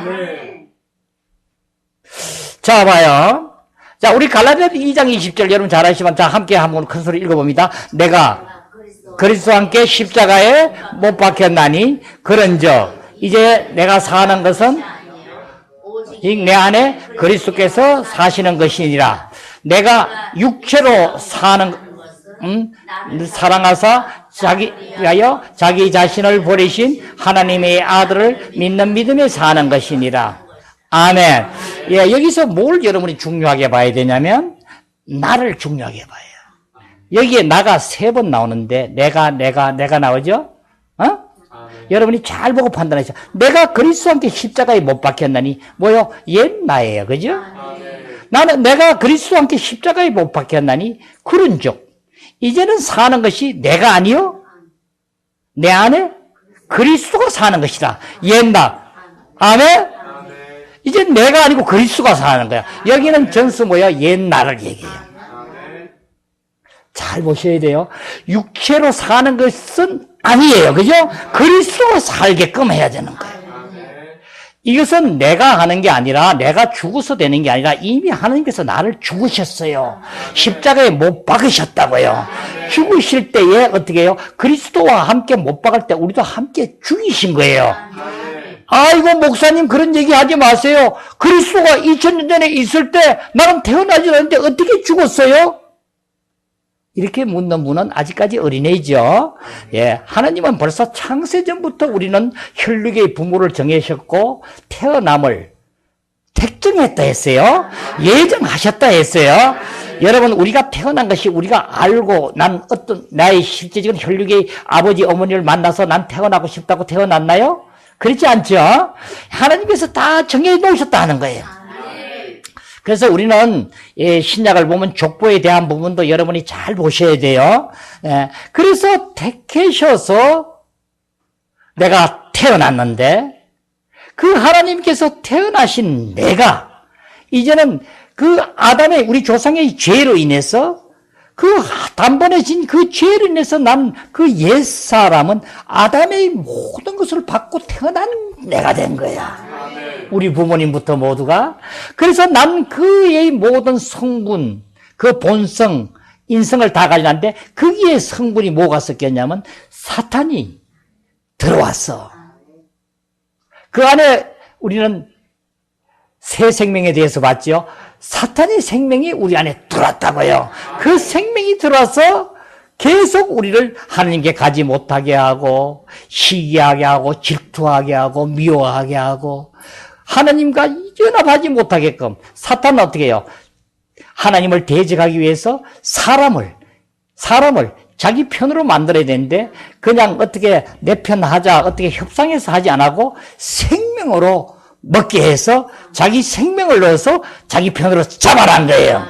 자, 봐요. 자, 우리 갈라디아 2장 20절 여러분 잘 아시지만 자, 함께 한번 큰 소리 읽어봅니다. 내가 그리스도와 함께 십자가에 못 박혔나니 그런즉 이제 내가 사는 것은 내 안에 그리스도께서 사시는 것이니라. 내가 육체로 사는 사랑하사 자기 자신을 버리신 하나님의 아들을 믿는 믿음에 사는 것이니라. 아멘. 예, 여기서 뭘 여러분이 중요하게 봐야 되냐면 나를 중요하게 봐요. 여기에 나가 3번 나오는데 내가 나오죠? 여러분이 잘 보고 판단하세요. 내가 그리스도와 함께 십자가에 못 박혔나니 뭐요? 옛 나예요. 그죠? 나는 내가 그리스도와 함께 십자가에 못 박혔나니 그런즉 이제는 사는 것이 내가 아니요 내 안에 그리스도가 사는 것이다. 옛날. 아멘? 이제 내가 아니고 그리스도가 사는 거야. 여기는 전수 뭐야? 옛날을 얘기해요. 잘 보셔야 돼요. 육체로 사는 것은 아니에요. 그죠? 그리스도가 살게끔 해야 되는 거예요. 이것은 내가 하는 게 아니라 내가 죽어서 되는 게 아니라 이미 하나님께서 나를 죽으셨어요. 십자가에 못 박으셨다고요. 죽으실 때에 어떻게 해요? 그리스도와 함께 못 박을 때 우리도 함께 죽이신 거예요. 아이고 목사님 그런 얘기 하지 마세요. 그리스도가 2000년 전에 있을 때 나는 태어나지 않았는데 어떻게 죽었어요? 이렇게 묻는 분은 아직까지 어린애죠. 예, 하나님은 벌써 창세전부터 우리는 혈육의 부모를 정하셨고 태어남을 택정했다 했어요. 예정하셨다 했어요. 여러분 우리가 태어난 것이 우리가 알고 난 어떤 나의 실제적인 혈육의 아버지 어머니를 만나서 난 태어나고 싶다고 태어났나요? 그렇지 않죠? 하나님께서 다 정해 놓으셨다 하는 거예요. 그래서 우리는 신약을 보면 족보에 대한 부분도 여러분이 잘 보셔야 돼요. 그래서 택하셔서 내가 태어났는데 그 하나님께서 태어나신 내가 이제는 그 아담의 우리 조상의 죄로 인해서 그 단번에 진 그 죄로 인해서 난 그 옛사람은 아담의 모든 것을 받고 태어난 내가 된 거야. 우리 부모님부터 모두가. 그래서 난 그의 모든 성분, 그 본성, 인성을 다 가지는데 거기에 성분이 뭐가 섞였냐면 사탄이 들어왔어. 그 안에 우리는 새 생명에 대해서 봤죠. 사탄의 생명이 우리 안에 들어왔다고요. 그 생명이 들어와서 계속 우리를 하나님께 가지 못하게 하고 시기하게 하고 질투하게 하고 미워하게 하고 하나님과 연합하지 못하게끔 사탄은 어떻게 해요? 하나님을 대적하기 위해서 사람을 자기 편으로 만들어야 되는데 그냥 어떻게 내 편 하자 어떻게 협상해서 하지 않고 생명으로 먹게 해서 자기 생명을 넣어서 자기 편으로 잡아란 거예요.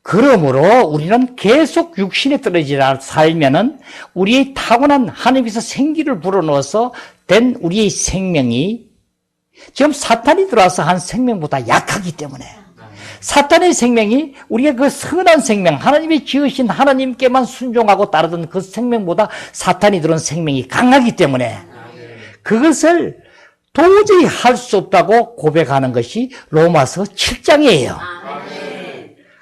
그러므로 우리는 계속 육신에 떨어지다 살면은 우리의 타고난 하나님께서 생기를 불어넣어서 된 우리의 생명이 지금 사탄이 들어와서 한 생명보다 약하기 때문에 사탄의 생명이 우리가 그 선한 생명, 하나님이 지으신 하나님께만 순종하고 따르던 그 생명보다 사탄이 들어온 생명이 강하기 때문에 그것을 도저히 할 수 없다고 고백하는 것이 로마서 7장이에요.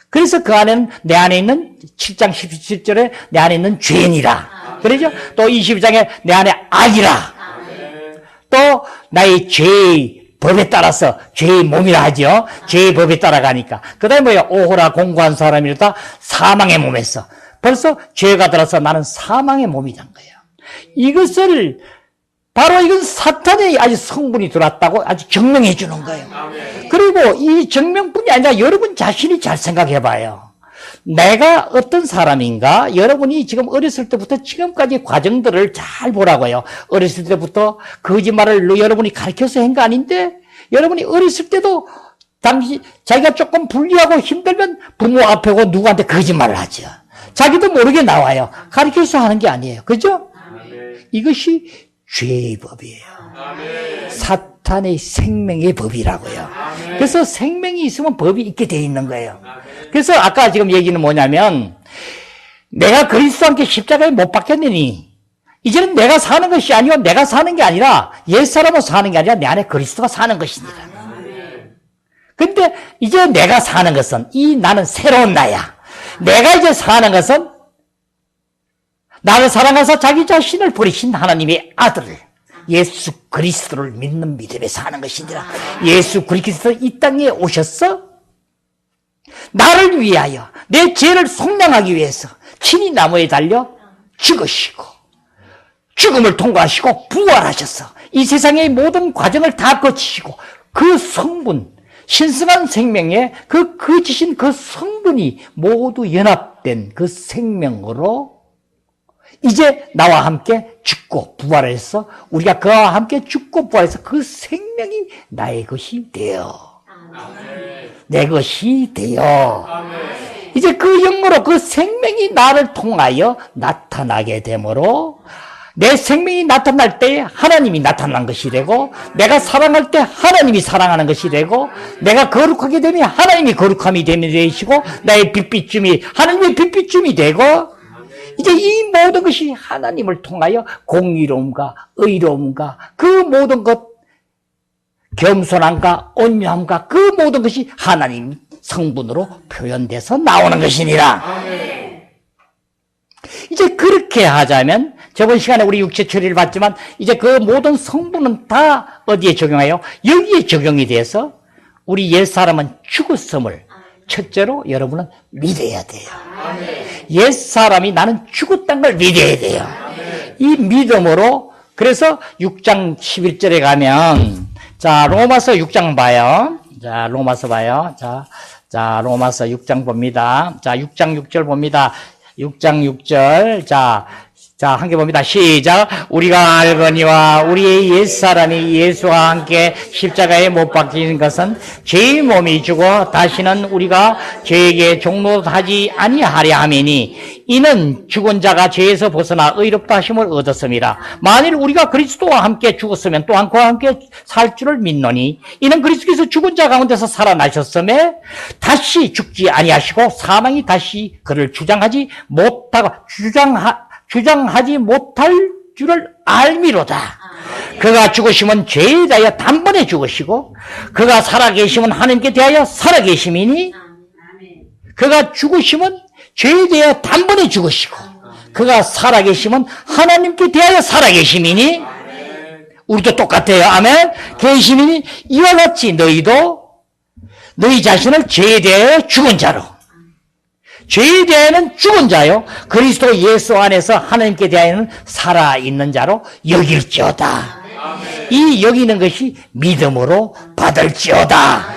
그래서 그 안에는 내 안에 있는 7장 17절에 내 안에 있는 죄인이라. 그러죠? 또 22장에 내 안에 악이라. 또 나의 죄의 법에 따라서 죄의 몸이라 하죠. 죄의 법에 따라가니까. 그 다음에 뭐예요? 오호라 공고한 사람이다 사망의 몸에서. 벌써 죄가 들어서 나는 사망의 몸이 된 거예요. 이것을 바로 이건 사탄의 아주 성분이 들어왔다고 아주 증명해 주는 거예요. 그리고 이 증명뿐이 아니라 여러분 자신이 잘 생각해 봐요. 내가 어떤 사람인가? 여러분이 지금 어렸을 때부터 지금까지 과정들을 잘 보라고요. 어렸을 때부터 거짓말을 여러분이 가르쳐서 한 거 아닌데 여러분이 어렸을 때도 당시 자기가 조금 불리하고 힘들면 부모 앞에고 누구한테 거짓말을 하죠. 자기도 모르게 나와요. 가르쳐서 하는 게 아니에요. 그죠? 이것이 죄의 법이에요. 사탄의 생명의 법이라고요. 그래서 생명이 있으면 법이 있게 돼 있는 거예요. 그래서 아까 지금 얘기는 뭐냐면 내가 그리스도와 함께 십자가에 못 박혔느니 이제는 내가 사는 것이 아니고 내가 사는 게 아니라 옛사람으로 사는 게 아니라 내 안에 그리스도가 사는 것이니라. 근데 이제 내가 사는 것은 이 나는 새로운 나야. 내가 이제 사는 것은 나를 사랑하사 자기 자신을 버리신 하나님의 아들을 예수 그리스도를 믿는 믿음에 사는 것이니라. 예수 그리스도 이 땅에 오셔서 나를 위하여 내 죄를 속량하기 위해서 친히 나무에 달려 죽으시고 죽음을 통과하시고 부활하셔서 이 세상의 모든 과정을 다 거치시고 그 성분 신성한 생명에 그 거치신 그 성분이 모두 연합된 그 생명으로 이제 나와 함께 죽고 부활해서 우리가 그와 함께 죽고 부활해서 그 생명이 나의 것이 되어 내 것이 되어 이제 그 영으로 그 생명이 나를 통하여 나타나게 되므로 내 생명이 나타날 때 하나님이 나타난 것이 되고 내가 사랑할 때 하나님이 사랑하는 것이 되고 내가 거룩하게 되면 하나님이 거룩함이 되시고 나의 빛비춤이 하나님의 빛비춤이 되고 이제 이 모든 것이 하나님을 통하여 공의로움과 의로움과 그 모든 것 겸손함과 온유함과 그 모든 것이 하나님 성분으로 표현돼서 나오는 것이니라. 이제 그렇게 하자면 저번 시간에 우리 육체 처리를 봤지만 이제 그 모든 성분은 다 어디에 적용해요? 여기에 적용이 돼서 우리 옛사람은 죽었음을 첫째로 여러분은 믿어야 돼요. 옛사람이 나는 죽었다는 걸 믿어야 돼요. 이 믿음으로 그래서 6장 11절에 가면 자 로마서 6장 봐요. 자 로마서 봐요. 자 로마서 6장 봅니다. 자 6장 6절 봅니다. 6장 6절 자, 함께 봅니다. 시작. 우리가 알거니와 우리의 옛사람이 예수와 함께 십자가에 못 박힌 것은 죄의 몸이 죽어 다시는 우리가 죄에게 종노하지 아니하려 함이니 이는 죽은 자가 죄에서 벗어나 의롭다 하심을 얻었음이라. 만일 우리가 그리스도와 함께 죽었으면 또한 그와 함께 살 줄을 믿노니 이는 그리스도께서 죽은 자 가운데서 살아나셨음에 다시 죽지 아니하시고 사망이 다시 그를 주장하지 못할 줄을 알미로다. 그가 죽으시면 죄에 대하여 단번에 죽으시고 그가 살아계시면 하나님께 대하여 살아계심이니 그가 죽으시면 죄에 대하여 단번에 죽으시고 그가 살아계시면 하나님께 대하여 살아계심이니 우리도 똑같아요. 아멘. 계심이니 이와 같이 너희도 너희 자신을 죄에 대하여 죽은 자로 죄에 대하여는 죽은 자요 그리스도 예수 안에서 하나님께 대하여는 살아있는 자로 여길지어다. 이 여기는 것이 믿음으로 받을지어다.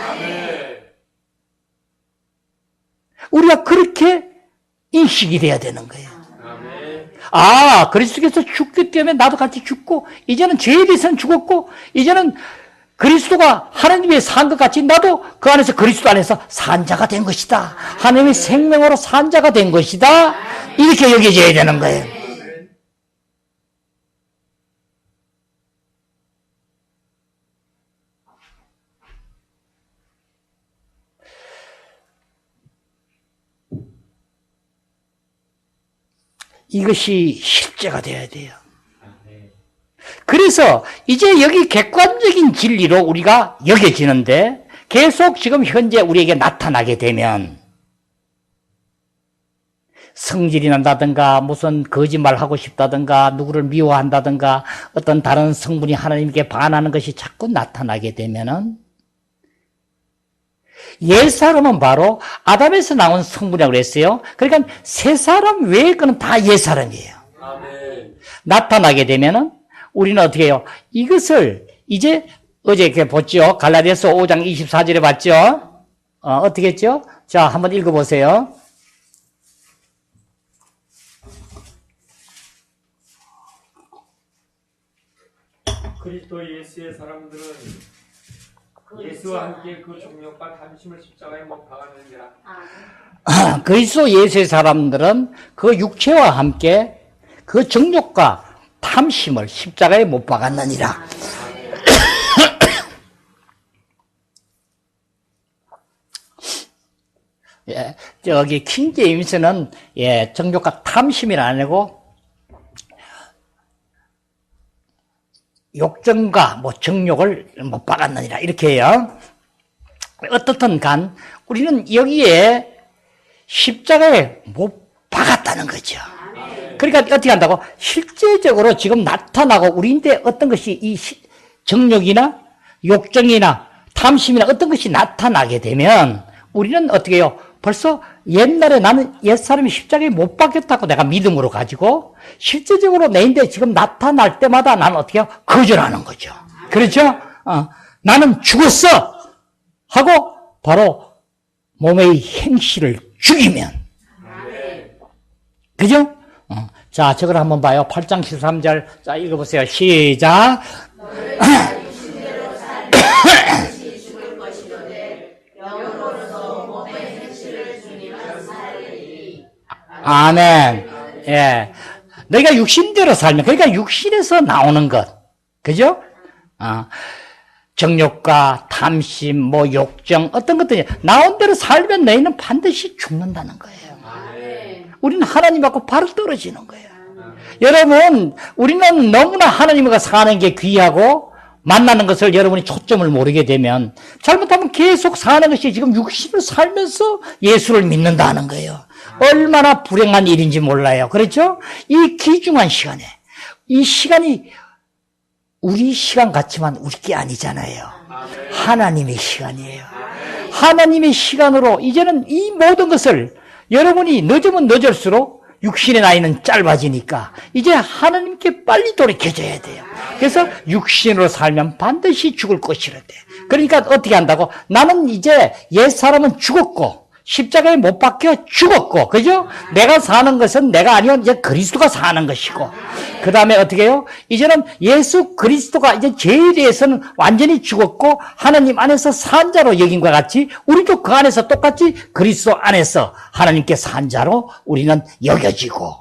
우리가 그렇게 인식이 돼야 되는 거예요. 아멘. 아, 그리스도께서 죽기 때문에 나도 같이 죽고, 이제는 죄에 대해서는 죽었고, 이제는 그리스도가 하나님의 산 것 같이 나도 그 안에서 그리스도 안에서 산 자가 된 것이다. 하나님의 생명으로 산 자가 된 것이다. 이렇게 여겨져야 되는 거예요. 이것이 실제가 되어야 돼요. 그래서 이제 여기 객관적인 진리로 우리가 여겨지는데 계속 지금 현재 우리에게 나타나게 되면 성질이 난다든가 무슨 거짓말하고 싶다든가 누구를 미워한다든가 어떤 다른 성분이 하나님께 반하는 것이 자꾸 나타나게 되면은 옛사람은 바로 아담에서 나온 성분이라고 그랬어요. 그러니까 새 사람 외의 거는 다 옛사람이에요. 아멘. 나타나게 되면은 우리는 어떻게 해요? 이것을 이제 어제 이렇게 봤죠? 갈라디아서 5장 24절에 봤죠? 어떻게 했죠? 자, 한번 읽어보세요. 그리스도 예수의 사람들은 예수와 함께 그 종력과 담심을 십자가에 못 박았느니라. 그리스도 예수의 사람들은 그 육체와 함께 그 정욕과 탐심을 십자가에 못 박았느니라. 예, 저기 킹제임스는 예, 정욕과 탐심이 아니고 욕정과 뭐 정욕을 못 박았느니라 이렇게 해요. 어떻든 간 우리는 여기에 십자가에 못 박았다는 거죠. 그러니까 어떻게 한다고? 실제적으로 지금 나타나고 우리인데 어떤 것이 이 정욕이나 욕정이나 탐심이나 어떤 것이 나타나게 되면 우리는 어떻게 해요? 벌써 옛날에 나는 옛사람이 십자가에 못 박혔다고 내가 믿음으로 가지고 실제적으로 내인데 지금 나타날 때마다 나는 어떻게 해요? 거절하는 거죠. 그렇죠? 나는 죽었어! 하고 바로 몸의 행실을 죽이면 그죠? 자, 저걸 한번 봐요. 8장 13절. 자, 읽어보세요. 시작. 아멘. 예. 너희가 육신대로 살면, 그러니까 육신에서 나오는 것. 그죠? 정욕과 탐심, 뭐 욕정, 어떤 것들이 나온 대로 살면 너희는 반드시 죽는다는 거예요. 우리는 하나님하고 바로 떨어지는 거예요. 여러분, 우리는 너무나 하나님과 사는 게 귀하고 만나는 것을 여러분이 초점을 모르게 되면 잘못하면 계속 사는 것이 지금 육신을 살면서 예수를 믿는다는 거예요. 얼마나 불행한 일인지 몰라요. 그렇죠? 이 귀중한 시간에 이 시간이 우리 시간 같지만 우리 게 아니잖아요. 하나님의 시간이에요. 하나님의 시간으로 이제는 이 모든 것을 여러분이 늦으면 늦을수록 육신의 나이는 짧아지니까 이제 하나님께 빨리 돌이켜져야 돼요. 그래서 육신으로 살면 반드시 죽을 것이라 돼. 그러니까 어떻게 한다고? 나는 이제 옛사람은 죽었고 십자가에 못 박혀 죽었고, 그죠? 내가 사는 것은 내가 아니요 이제 그리스도가 사는 것이고, 그 다음에 어떻게 해요? 이제는 예수 그리스도가 이제 죄에 대해서는 완전히 죽었고 하나님 안에서 산 자로 여긴과 같이 우리도 그 안에서 똑같이 그리스도 안에서 하나님께 산 자로 우리는 여겨지고,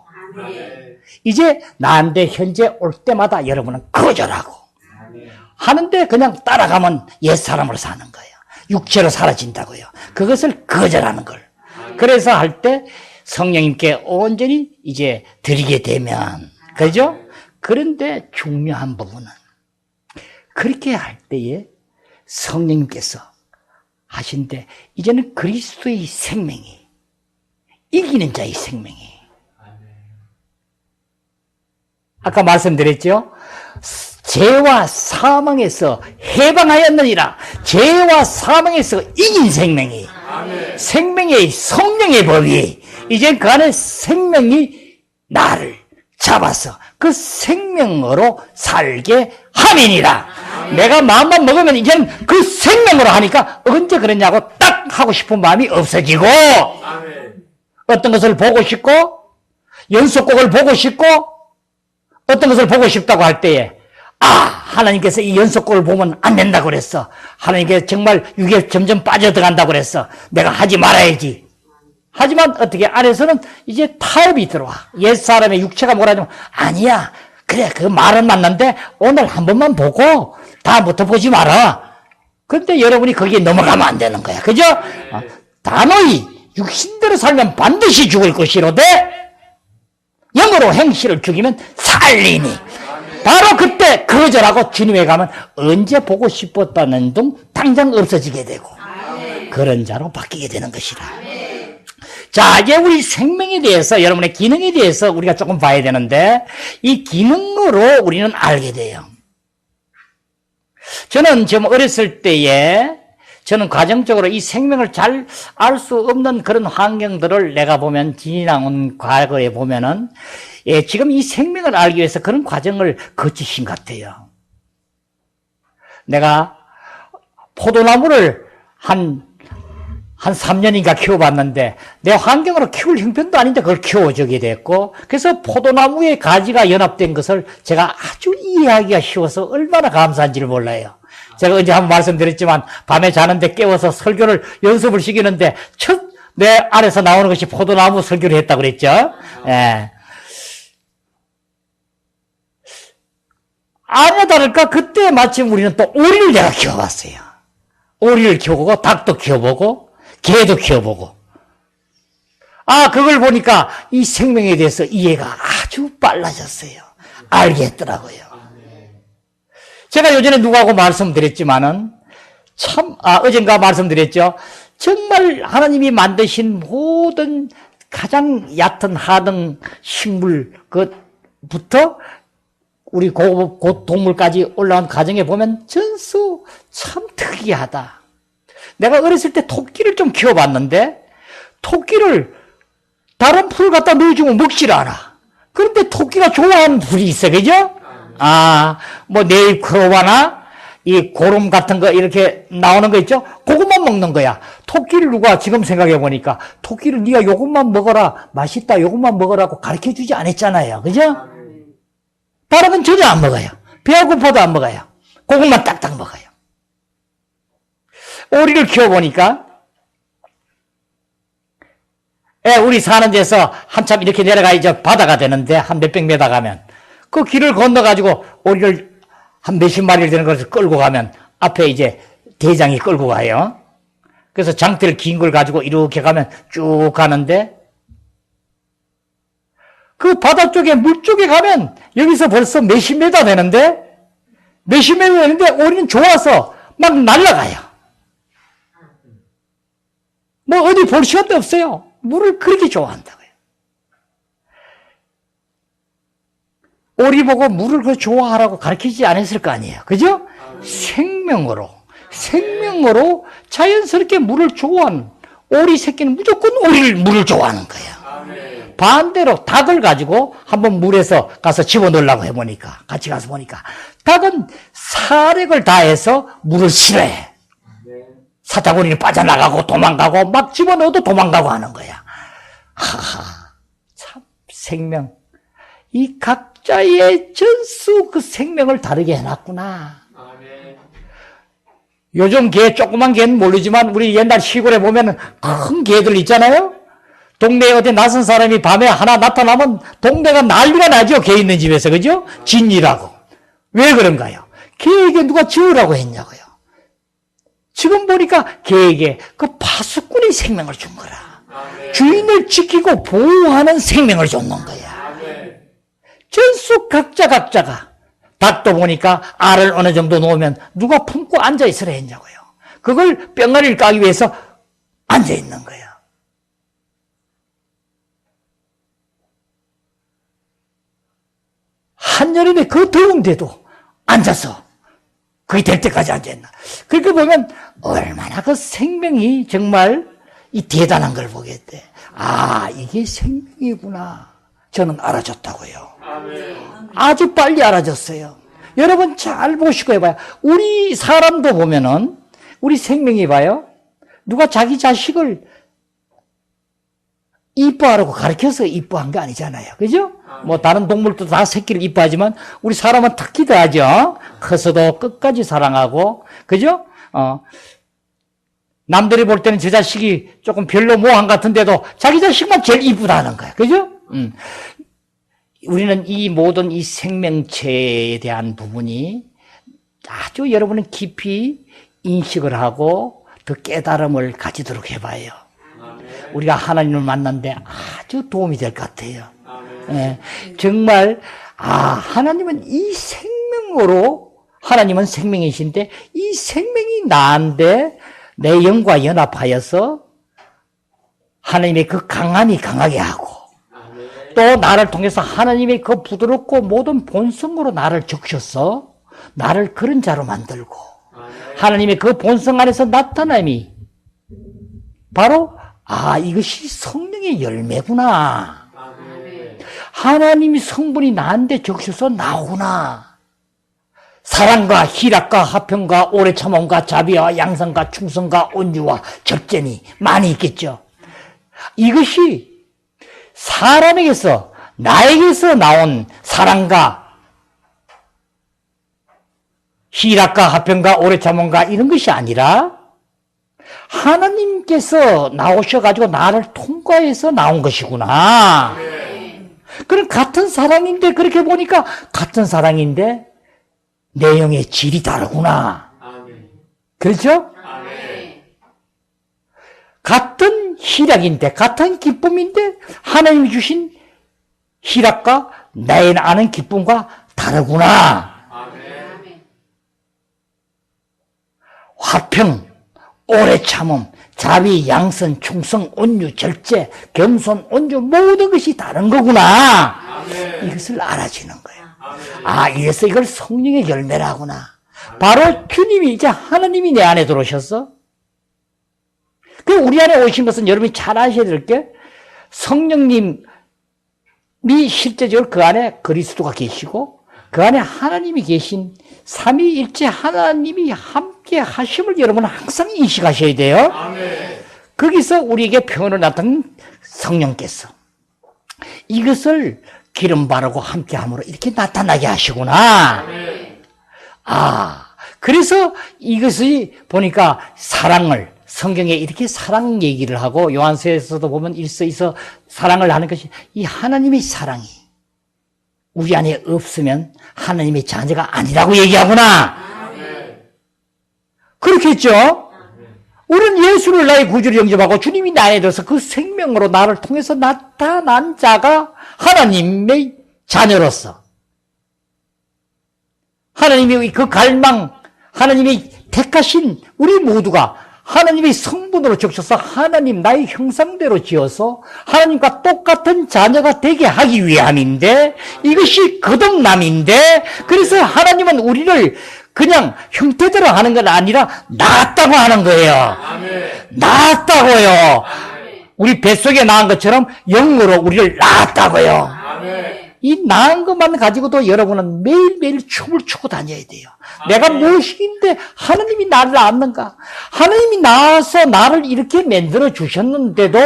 이제 나한테 현재 올 때마다 여러분은 거절하고 하는데 그냥 따라가면 옛사람으로 사는 거예요. 육체로 사라진다고요. 그것을 거절하는 걸. 그래서 할 때 성령님께 온전히 이제 드리게 되면, 그죠? 그런데 중요한 부분은 그렇게 할 때에 성령님께서 하신데 이제는 그리스도의 생명이, 이기는 자의 생명이, 아까 말씀드렸죠? 죄와 사망에서 해방하였느니라. 죄와 사망에서 이긴 생명이, 생명의 성령의 법이, 이제 그 안에 생명이 나를 잡아서 그 생명으로 살게 함이니라. 내가 마음만 먹으면 이제는 그 생명으로 하니까 언제 그랬냐고 딱 하고 싶은 마음이 없어지고, 어떤 것을 보고 싶고, 연속곡을 보고 싶고, 어떤 것을 보고 싶다고 할 때에, 하나님께서 이 연속곡을 보면 안 된다고 그랬어. 하나님께서 정말 육에 점점 빠져들어간다고 그랬어. 내가 하지 말아야지. 하지만 어떻게 안에서는 이제 타협이 들어와. 옛사람의 육체가 뭐라 하면, 아니야. 그래, 그 말은 맞는데 오늘 한 번만 보고 다음부터 보지 마라. 그런데 여러분이 거기에 넘어가면 안 되는 거야. 그죠? 단호히 육신대로 살면 반드시 죽을 것이로되 영으로 행실을 죽이면 살리니. 바로 그때 거절하고 주님에 가면 언제 보고 싶었다는 둥 당장 없어지게 되고 그런 자로 바뀌게 되는 것이라. 자, 이제 우리 생명에 대해서, 여러분의 기능에 대해서 우리가 조금 봐야 되는데, 이 기능으로 우리는 알게 돼요. 저는 좀 어렸을 때에, 저는 과정적으로 이 생명을 잘 알 수 없는 그런 환경들을 내가 보면, 지나온 과거에 보면은, 지금 이 생명을 알기 위해서 그런 과정을 거치신 것 같아요. 내가 포도나무를 한 3년인가 키워봤는데 내 환경으로 키울 형편도 아닌데 그걸 키워주게 됐고, 그래서 포도나무의 가지가 연합된 것을 제가 아주 이해하기가 쉬워서 얼마나 감사한지를 몰라요. 제가 언제 한번 말씀드렸지만 밤에 자는데 깨워서 설교를 연습을 시키는데 첫 내 안에서 나오는 것이 포도나무 설교를 했다고 그랬죠. 예. 아니나 다를까 그때 마침 우리는 또 오리를 내가 키워봤어요. 오리를 키워보고 닭도 키워보고 개도 키워보고. 그걸 보니까 이 생명에 대해서 이해가 아주 빨라졌어요. 알겠더라고요. 제가 요전에 누구하고 말씀드렸지만은 어젠가 말씀드렸죠. 정말 하나님이 만드신 모든 가장 얕은 하등 식물 것부터 우리 고급 동물까지 올라온 과정에 보면 전수 참 특이하다. 내가 어렸을 때 토끼를 좀 키워봤는데 토끼를 다른 풀 갖다 넣어주면 먹질 않아. 그런데 토끼가 좋아하는 풀이 있어, 그죠? 뭐 네잎크로바나 이 고름 같은 거 이렇게 나오는 거 있죠? 그것만 먹는 거야. 토끼를 누가 지금 생각해 보니까 토끼를 네가 요것만 먹어라, 맛있다, 요것만 먹으라고 가르쳐 주지 않았잖아요, 그죠? 다른 건 전혀 안 먹어요. 배가 고파도 안 먹어요. 그것만 딱딱 먹어요. 오리를 키워보니까, 우리 사는 데서 한참 이렇게 내려가 이제 바다가 되는데, 한 몇백 메다 가면, 그 길을 건너가지고 오리를 한 몇십 마리를 되는 것을 끌고 가면, 앞에 이제 대장이 끌고 가요. 그래서 장대를 긴 걸 가지고 이렇게 가면 쭉 가는데, 그 바다 쪽에, 물 쪽에 가면, 여기서 벌써 몇십 메다 되는데, 오리는 좋아서 막 날아가요. 뭐 어디 볼 시간도 없어요. 물을 그렇게 좋아한다고요. 오리 보고 물을 그 좋아하라고 가르치지 않았을 거 아니에요. 그죠? 생명으로 자연스럽게 물을 좋아하는 오리 새끼는 무조건 물을 좋아하는 거예요. 반대로 닭을 가지고 한번 물에서 가서 집어넣으려고 해보니까, 같이 가서 보니까 닭은 사력을 다해서 물을 싫어해. 사자고리를 빠져나가고 도망가고 막 집어넣어도 도망가고 하는 거야. 참 생명, 이 각자의 전수 그 생명을 다르게 해놨구나. 요즘 조그만 개는 모르지만 우리 옛날 시골에 보면은 큰 개들 있잖아요. 동네에 어디 낯선 사람이 밤에 하나 나타나면 동네가 난리가 나죠. 개 있는 집에서, 그죠? 진이라고. 왜 그런가요? 개에게 누가 지으라고 했냐고요. 지금 보니까 개에게 그 파수꾼의 생명을 준 거라. 주인을 지키고 보호하는 생명을 줬는 거야. 전수 각자가. 닭도 보니까 알을 어느 정도 놓으면 누가 품고 앉아있으라 했냐고요. 그걸 뿅아리를 까기 위해서 앉아있는 거야. 한여름에 그 더운데도 앉아서 그게 될 때까지 앉아있나. 그렇게 보면 얼마나 그 생명이 정말 이 대단한 걸 보게 돼. 이게 생명이구나. 저는 알아줬다고요. 아주 빨리 알아줬어요. 여러분 잘 보시고 해봐요. 우리 사람도 보면은 우리 생명이 봐요. 누가 자기 자식을 이뻐하라고 가르쳐서 이뻐한 게 아니잖아요. 그죠? 뭐 다른 동물도 다 새끼를 이뻐하지만 우리 사람은 특히 더하죠. 커서도 끝까지 사랑하고, 그죠? 남들이 볼 때는 저 자식이 조금 별로 모한 같은데도 자기 자식만 제일 이쁘다는 거야. 그죠? 우리는 이 모든 이 생명체에 대한 부분이 아주 여러분은 깊이 인식을 하고 더 깨달음을 가지도록 해봐요. 우리가 하나님을 만났는데 아주 도움이 될 것 같아요. 예, 정말 하나님은 이 생명으로, 하나님은 생명이신데 이 생명이 나한테 내 영과 연합하여서 하나님의 그 강함이 강하게 하고, 또 나를 통해서 하나님의 그 부드럽고 모든 본성으로 나를 적셔서 나를 그런 자로 만들고, 하나님의 그 본성 안에서 나타남이 바로 이것이 성령의 열매구나. 하나님이 성분이 나한테 적셔서 나오구나. 사랑과 희락과 화평과 오래 참음과 자비와 양선과 충성과 온유와 절제니 많이 있겠죠. 이것이 사람에게서, 나에게서 나온 사랑과 희락과 화평과 오래 참음과 이런 것이 아니라 하나님께서 나오셔가지고 나를 통과해서 나온 것이구나. 그럼 같은 사랑인데, 그렇게 보니까 같은 사랑인데 내용의 질이 다르구나. 그렇죠? 같은 희락인데, 같은 기쁨인데 하나님이 주신 희락과 나의 아는 기쁨과 다르구나. 화평, 오래 참음, 자비, 양선, 충성, 온유, 절제, 겸손, 온유, 모든 것이 다른 거구나. 이것을 알아지는 거예요. 이래서 이걸 성령의 열매라구나. 바로 주님이, 이제 하나님이 내 안에 들어오셔서, 그 우리 안에 오신 것은 여러분이 잘 아셔야 될 게, 성령님이 실제적으로 그 안에 그리스도가 계시고 그 안에 하나님이 계신 삼위일체 하나님이 함께 하심을 여러분은 항상 인식하셔야 돼요. 거기서 우리에게 평안을 나타낸 성령께서 이것을 기름 바르고 함께 함으로 이렇게 나타나게 하시구나. 그래서 이것이 보니까 사랑을, 성경에 이렇게 사랑 얘기를 하고 요한서에서도 보면 일서이서 사랑을 하는 것이, 이 하나님의 사랑이 우리 안에 없으면 하나님의 자녀가 아니라고 얘기하구나. 그렇겠죠? 우리는 예수를 나의 구주로 영접하고 주님이 나에 들어서 그 생명으로 나를 통해서 나타난 자가 하나님의 자녀로서 하나님의 그 갈망, 하나님의 택하신 우리 모두가 하나님의 성분으로 적셔서 하나님 나의 형상대로 지어서 하나님과 똑같은 자녀가 되게 하기 위함인데, 이것이 거듭남인데, 그래서 하나님은 우리를 그냥 형태대로 하는 건 아니라 낳았다고 하는 거예요. 낳았다고요. 우리 뱃속에 낳은 것처럼 영으로 우리를 낳았다고요. 이 낳은 것만 가지고도 여러분은 매일매일 춤을 추고 다녀야 돼요. 내가 무엇인데 하나님이 나를 낳았는가? 하나님이 낳아서 나를 이렇게 만들어 주셨는데도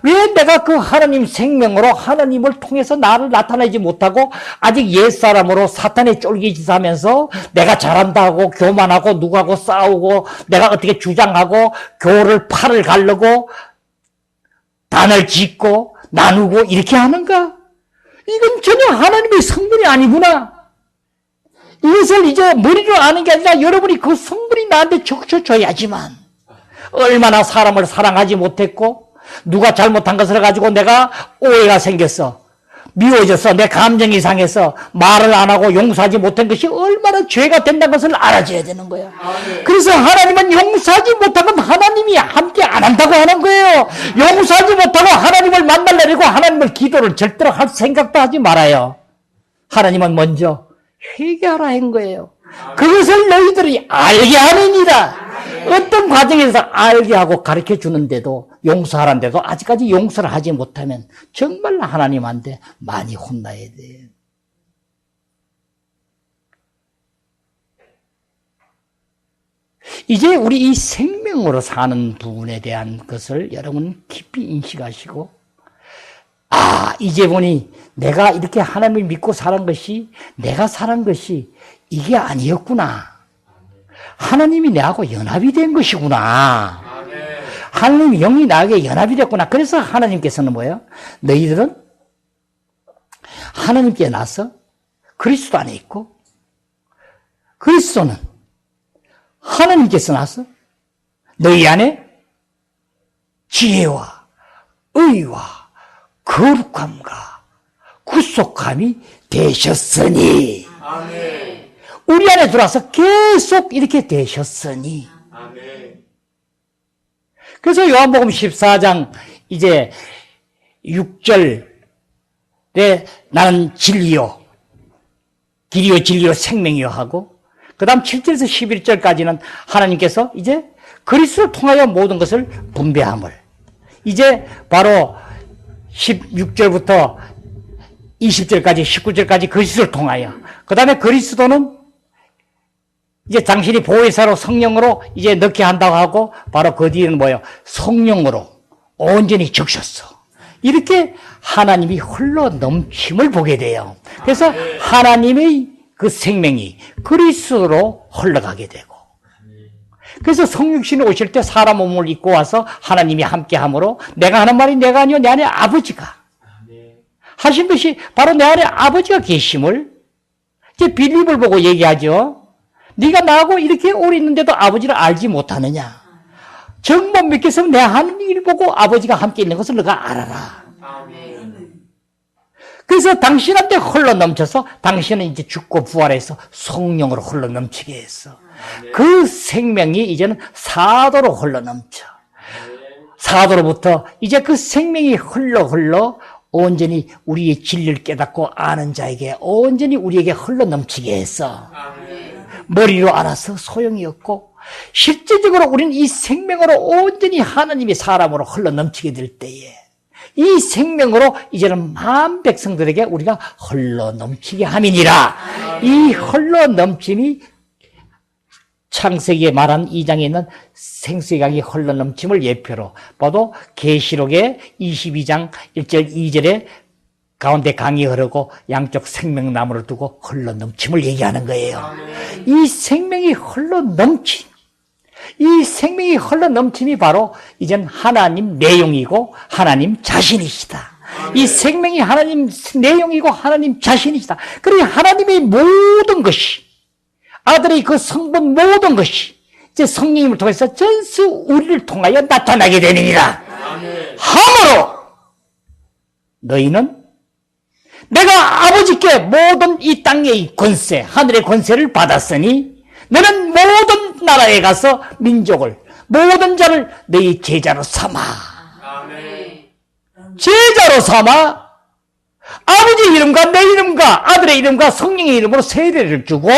왜 내가 그 하나님 생명으로 하나님을 통해서 나를 나타내지 못하고 아직 옛사람으로 사탄에 쫄깃하면서 내가 잘한다고 교만하고 누구하고 싸우고 내가 어떻게 주장하고 교를 팔을 가르고 단을 짓고 나누고 이렇게 하는가? 이건 전혀 하나님의 성분이 아니구나. 이것을 이제 머리로 아는 게 아니라 여러분이 그 성분이 나한테 적셔줘야지만, 얼마나 사람을 사랑하지 못했고 누가 잘못한 것을 가지고 내가 오해가 생겼어, 미워졌어, 내 감정이 상해서 말을 안 하고 용서하지 못한 것이 얼마나 죄가 된다는 것을 알아줘야 되는 거야. 그래서 하나님은 용서하지 못하면 하나님이 함께 안 한다고 하는 거예요. 용서하지 못하고 하나님을 만나려고 하나님을 기도를 절대로 할 생각도 하지 말아요. 하나님은 먼저 회개하라 한 거예요. 그것을 너희들이 알게 하느니라. 어떤 과정에서 알게 하고 가르쳐 주는데도, 용서하란데도 아직까지 용서를 하지 못하면 정말 하나님한테 많이 혼나야 돼요. 이제 우리 이 생명으로 사는 부분에 대한 것을 여러분 깊이 인식하시고, 이제 보니 내가 이렇게 하나님을 믿고 살은 것이, 내가 살은 것이 이게 아니었구나. 하나님이 나하고 연합이 된 것이구나. 하나님이 영이 나에게 연합이 됐구나. 그래서 하나님께서는 뭐예요? 너희들은 하나님께 나서 그리스도 안에 있고, 그리스도는 하나님께서 나서 너희 안에 지혜와 의와 거룩함과 구속함이 되셨으니. 아멘. 우리 안에 들어와서 계속 이렇게 되셨으니. 아멘. 그래서 요한복음 14장 이제 6절에 나는 진리요, 길이요, 진리요, 생명이요 하고, 그 다음 7절에서 11절까지는 하나님께서 이제 그리스도를 통하여 모든 것을 분배함을, 이제 바로 16절부터 20절까지 19절까지 그리스도를 통하여, 그 다음에 그리스도는 이제 당신이 보혜사로 성령으로 이제 넣게 한다고 하고, 바로 그 뒤에는 뭐예요? 성령으로 온전히 적셨어. 이렇게 하나님이 흘러 넘침을 보게 돼요. 그래서 하나님의 그 생명이 그리스도로 흘러가게 되고, 그래서 성육신이 오실 때 사람 몸을 입고 와서 하나님이 함께 함으로, 내가 하는 말이 내가 아니요 내 안에 아버지가 하신 것이 바로 내 안에 아버지가 계심을 이제 빌립을 보고 얘기하죠. 네가 나하고 이렇게 오래 있는데도 아버지를 알지 못하느냐. 정말 믿겠으면 내 하는 일을 보고 아버지가 함께 있는 것을 너가 알아라. 그래서 당신한테 흘러 넘쳐서 당신은 이제 죽고 부활해서 성령으로 흘러 넘치게 했어. 그 생명이 이제는 사도로 흘러 넘쳐. 사도로부터 이제 그 생명이 흘러 온전히 우리의 진리를 깨닫고 아는 자에게 온전히 우리에게 흘러 넘치게 했어. 머리로 알아서 소용이 없고, 실제적으로 우리는 이 생명으로 온전히 하나님이 사람으로 흘러 넘치게 될 때에 이 생명으로 이제는 만 백성들에게 우리가 흘러 넘치게 함이니라. 이 흘러 넘침이 창세기에 말한 2장에 있는 생수의 강이 흘러 넘침을 예표로 봐도 계시록의 22장 1절 2절에 가운데 강이 흐르고 양쪽 생명나무를 두고 흘러 넘침을 얘기하는 거예요. 이 생명이 흘러 넘침, 이 생명이 흘러 넘침이 바로 이젠 하나님 내용이고 하나님 자신이시다. 이 생명이 하나님 내용이고 하나님 자신이시다. 그러니 하나님의 모든 것이, 아들의 그 성분 모든 것이 이제 성령님을 통해서 전수 우리를 통하여 나타나게 되느니라. 함으로 너희는 내가 아버지께 모든 이 땅의 권세, 하늘의 권세를 받았으니 너는 모든 나라에 가서 민족을, 모든 자를 너희 제자로 삼아. 제자로 삼아 아버지 이름과 내 이름과 아들의 이름과 성령의 이름으로 세례를 주고,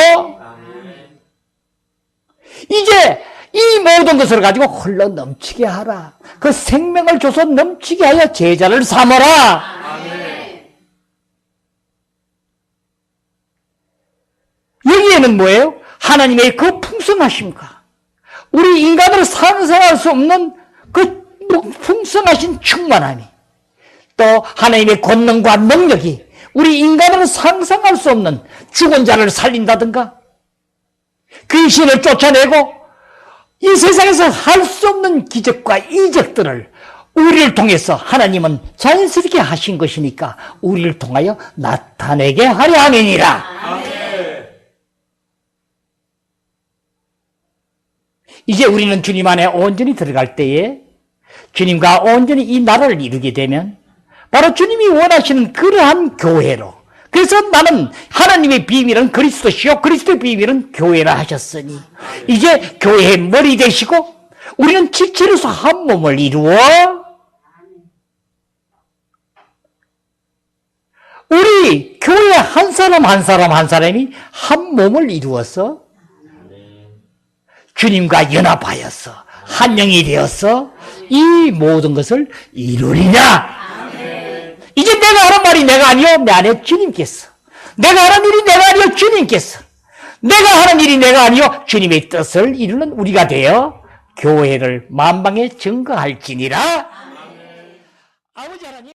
이제 이 모든 것을 가지고 흘러 넘치게 하라. 그 생명을 줘서 넘치게 하여 제자를 삼아라. 여기에는 뭐예요? 하나님의 그 풍성하심과 우리 인간으로 상상할 수 없는 그 풍성하신 충만함이, 또 하나님의 권능과 능력이 우리 인간으로 상상할 수 없는 죽은 자를 살린다든가 귀신을 쫓아내고 이 세상에서 할 수 없는 기적과 이적들을 우리를 통해서 하나님은 자연스럽게 하신 것이니까 우리를 통하여 나타내게 하려 함이니라. 이제 우리는 주님 안에 온전히 들어갈 때에 주님과 온전히 이 나라를 이루게 되면 바로 주님이 원하시는 그러한 교회로, 그래서 나는 하나님의 비밀은 그리스도시요 그리스도의 비밀은 교회라 하셨으니 이제 교회의 머리 되시고 우리는 지체로서 한 몸을 이루어 우리 교회 한 사람 한 사람이 한 몸을 이루어서 주님과 연합하여서 한 명이 되어서 이 모든 것을 이루리라. 이제 내가 하는 말이 내가 아니요 내 안에 주님께서, 내가 하는 일이 내가 아니요 주님께서, 내가 하는 일이 내가 아니요 주님의 뜻을 이루는 우리가 되어 교회를 만방에 증거할지니라. 아버지 하나님.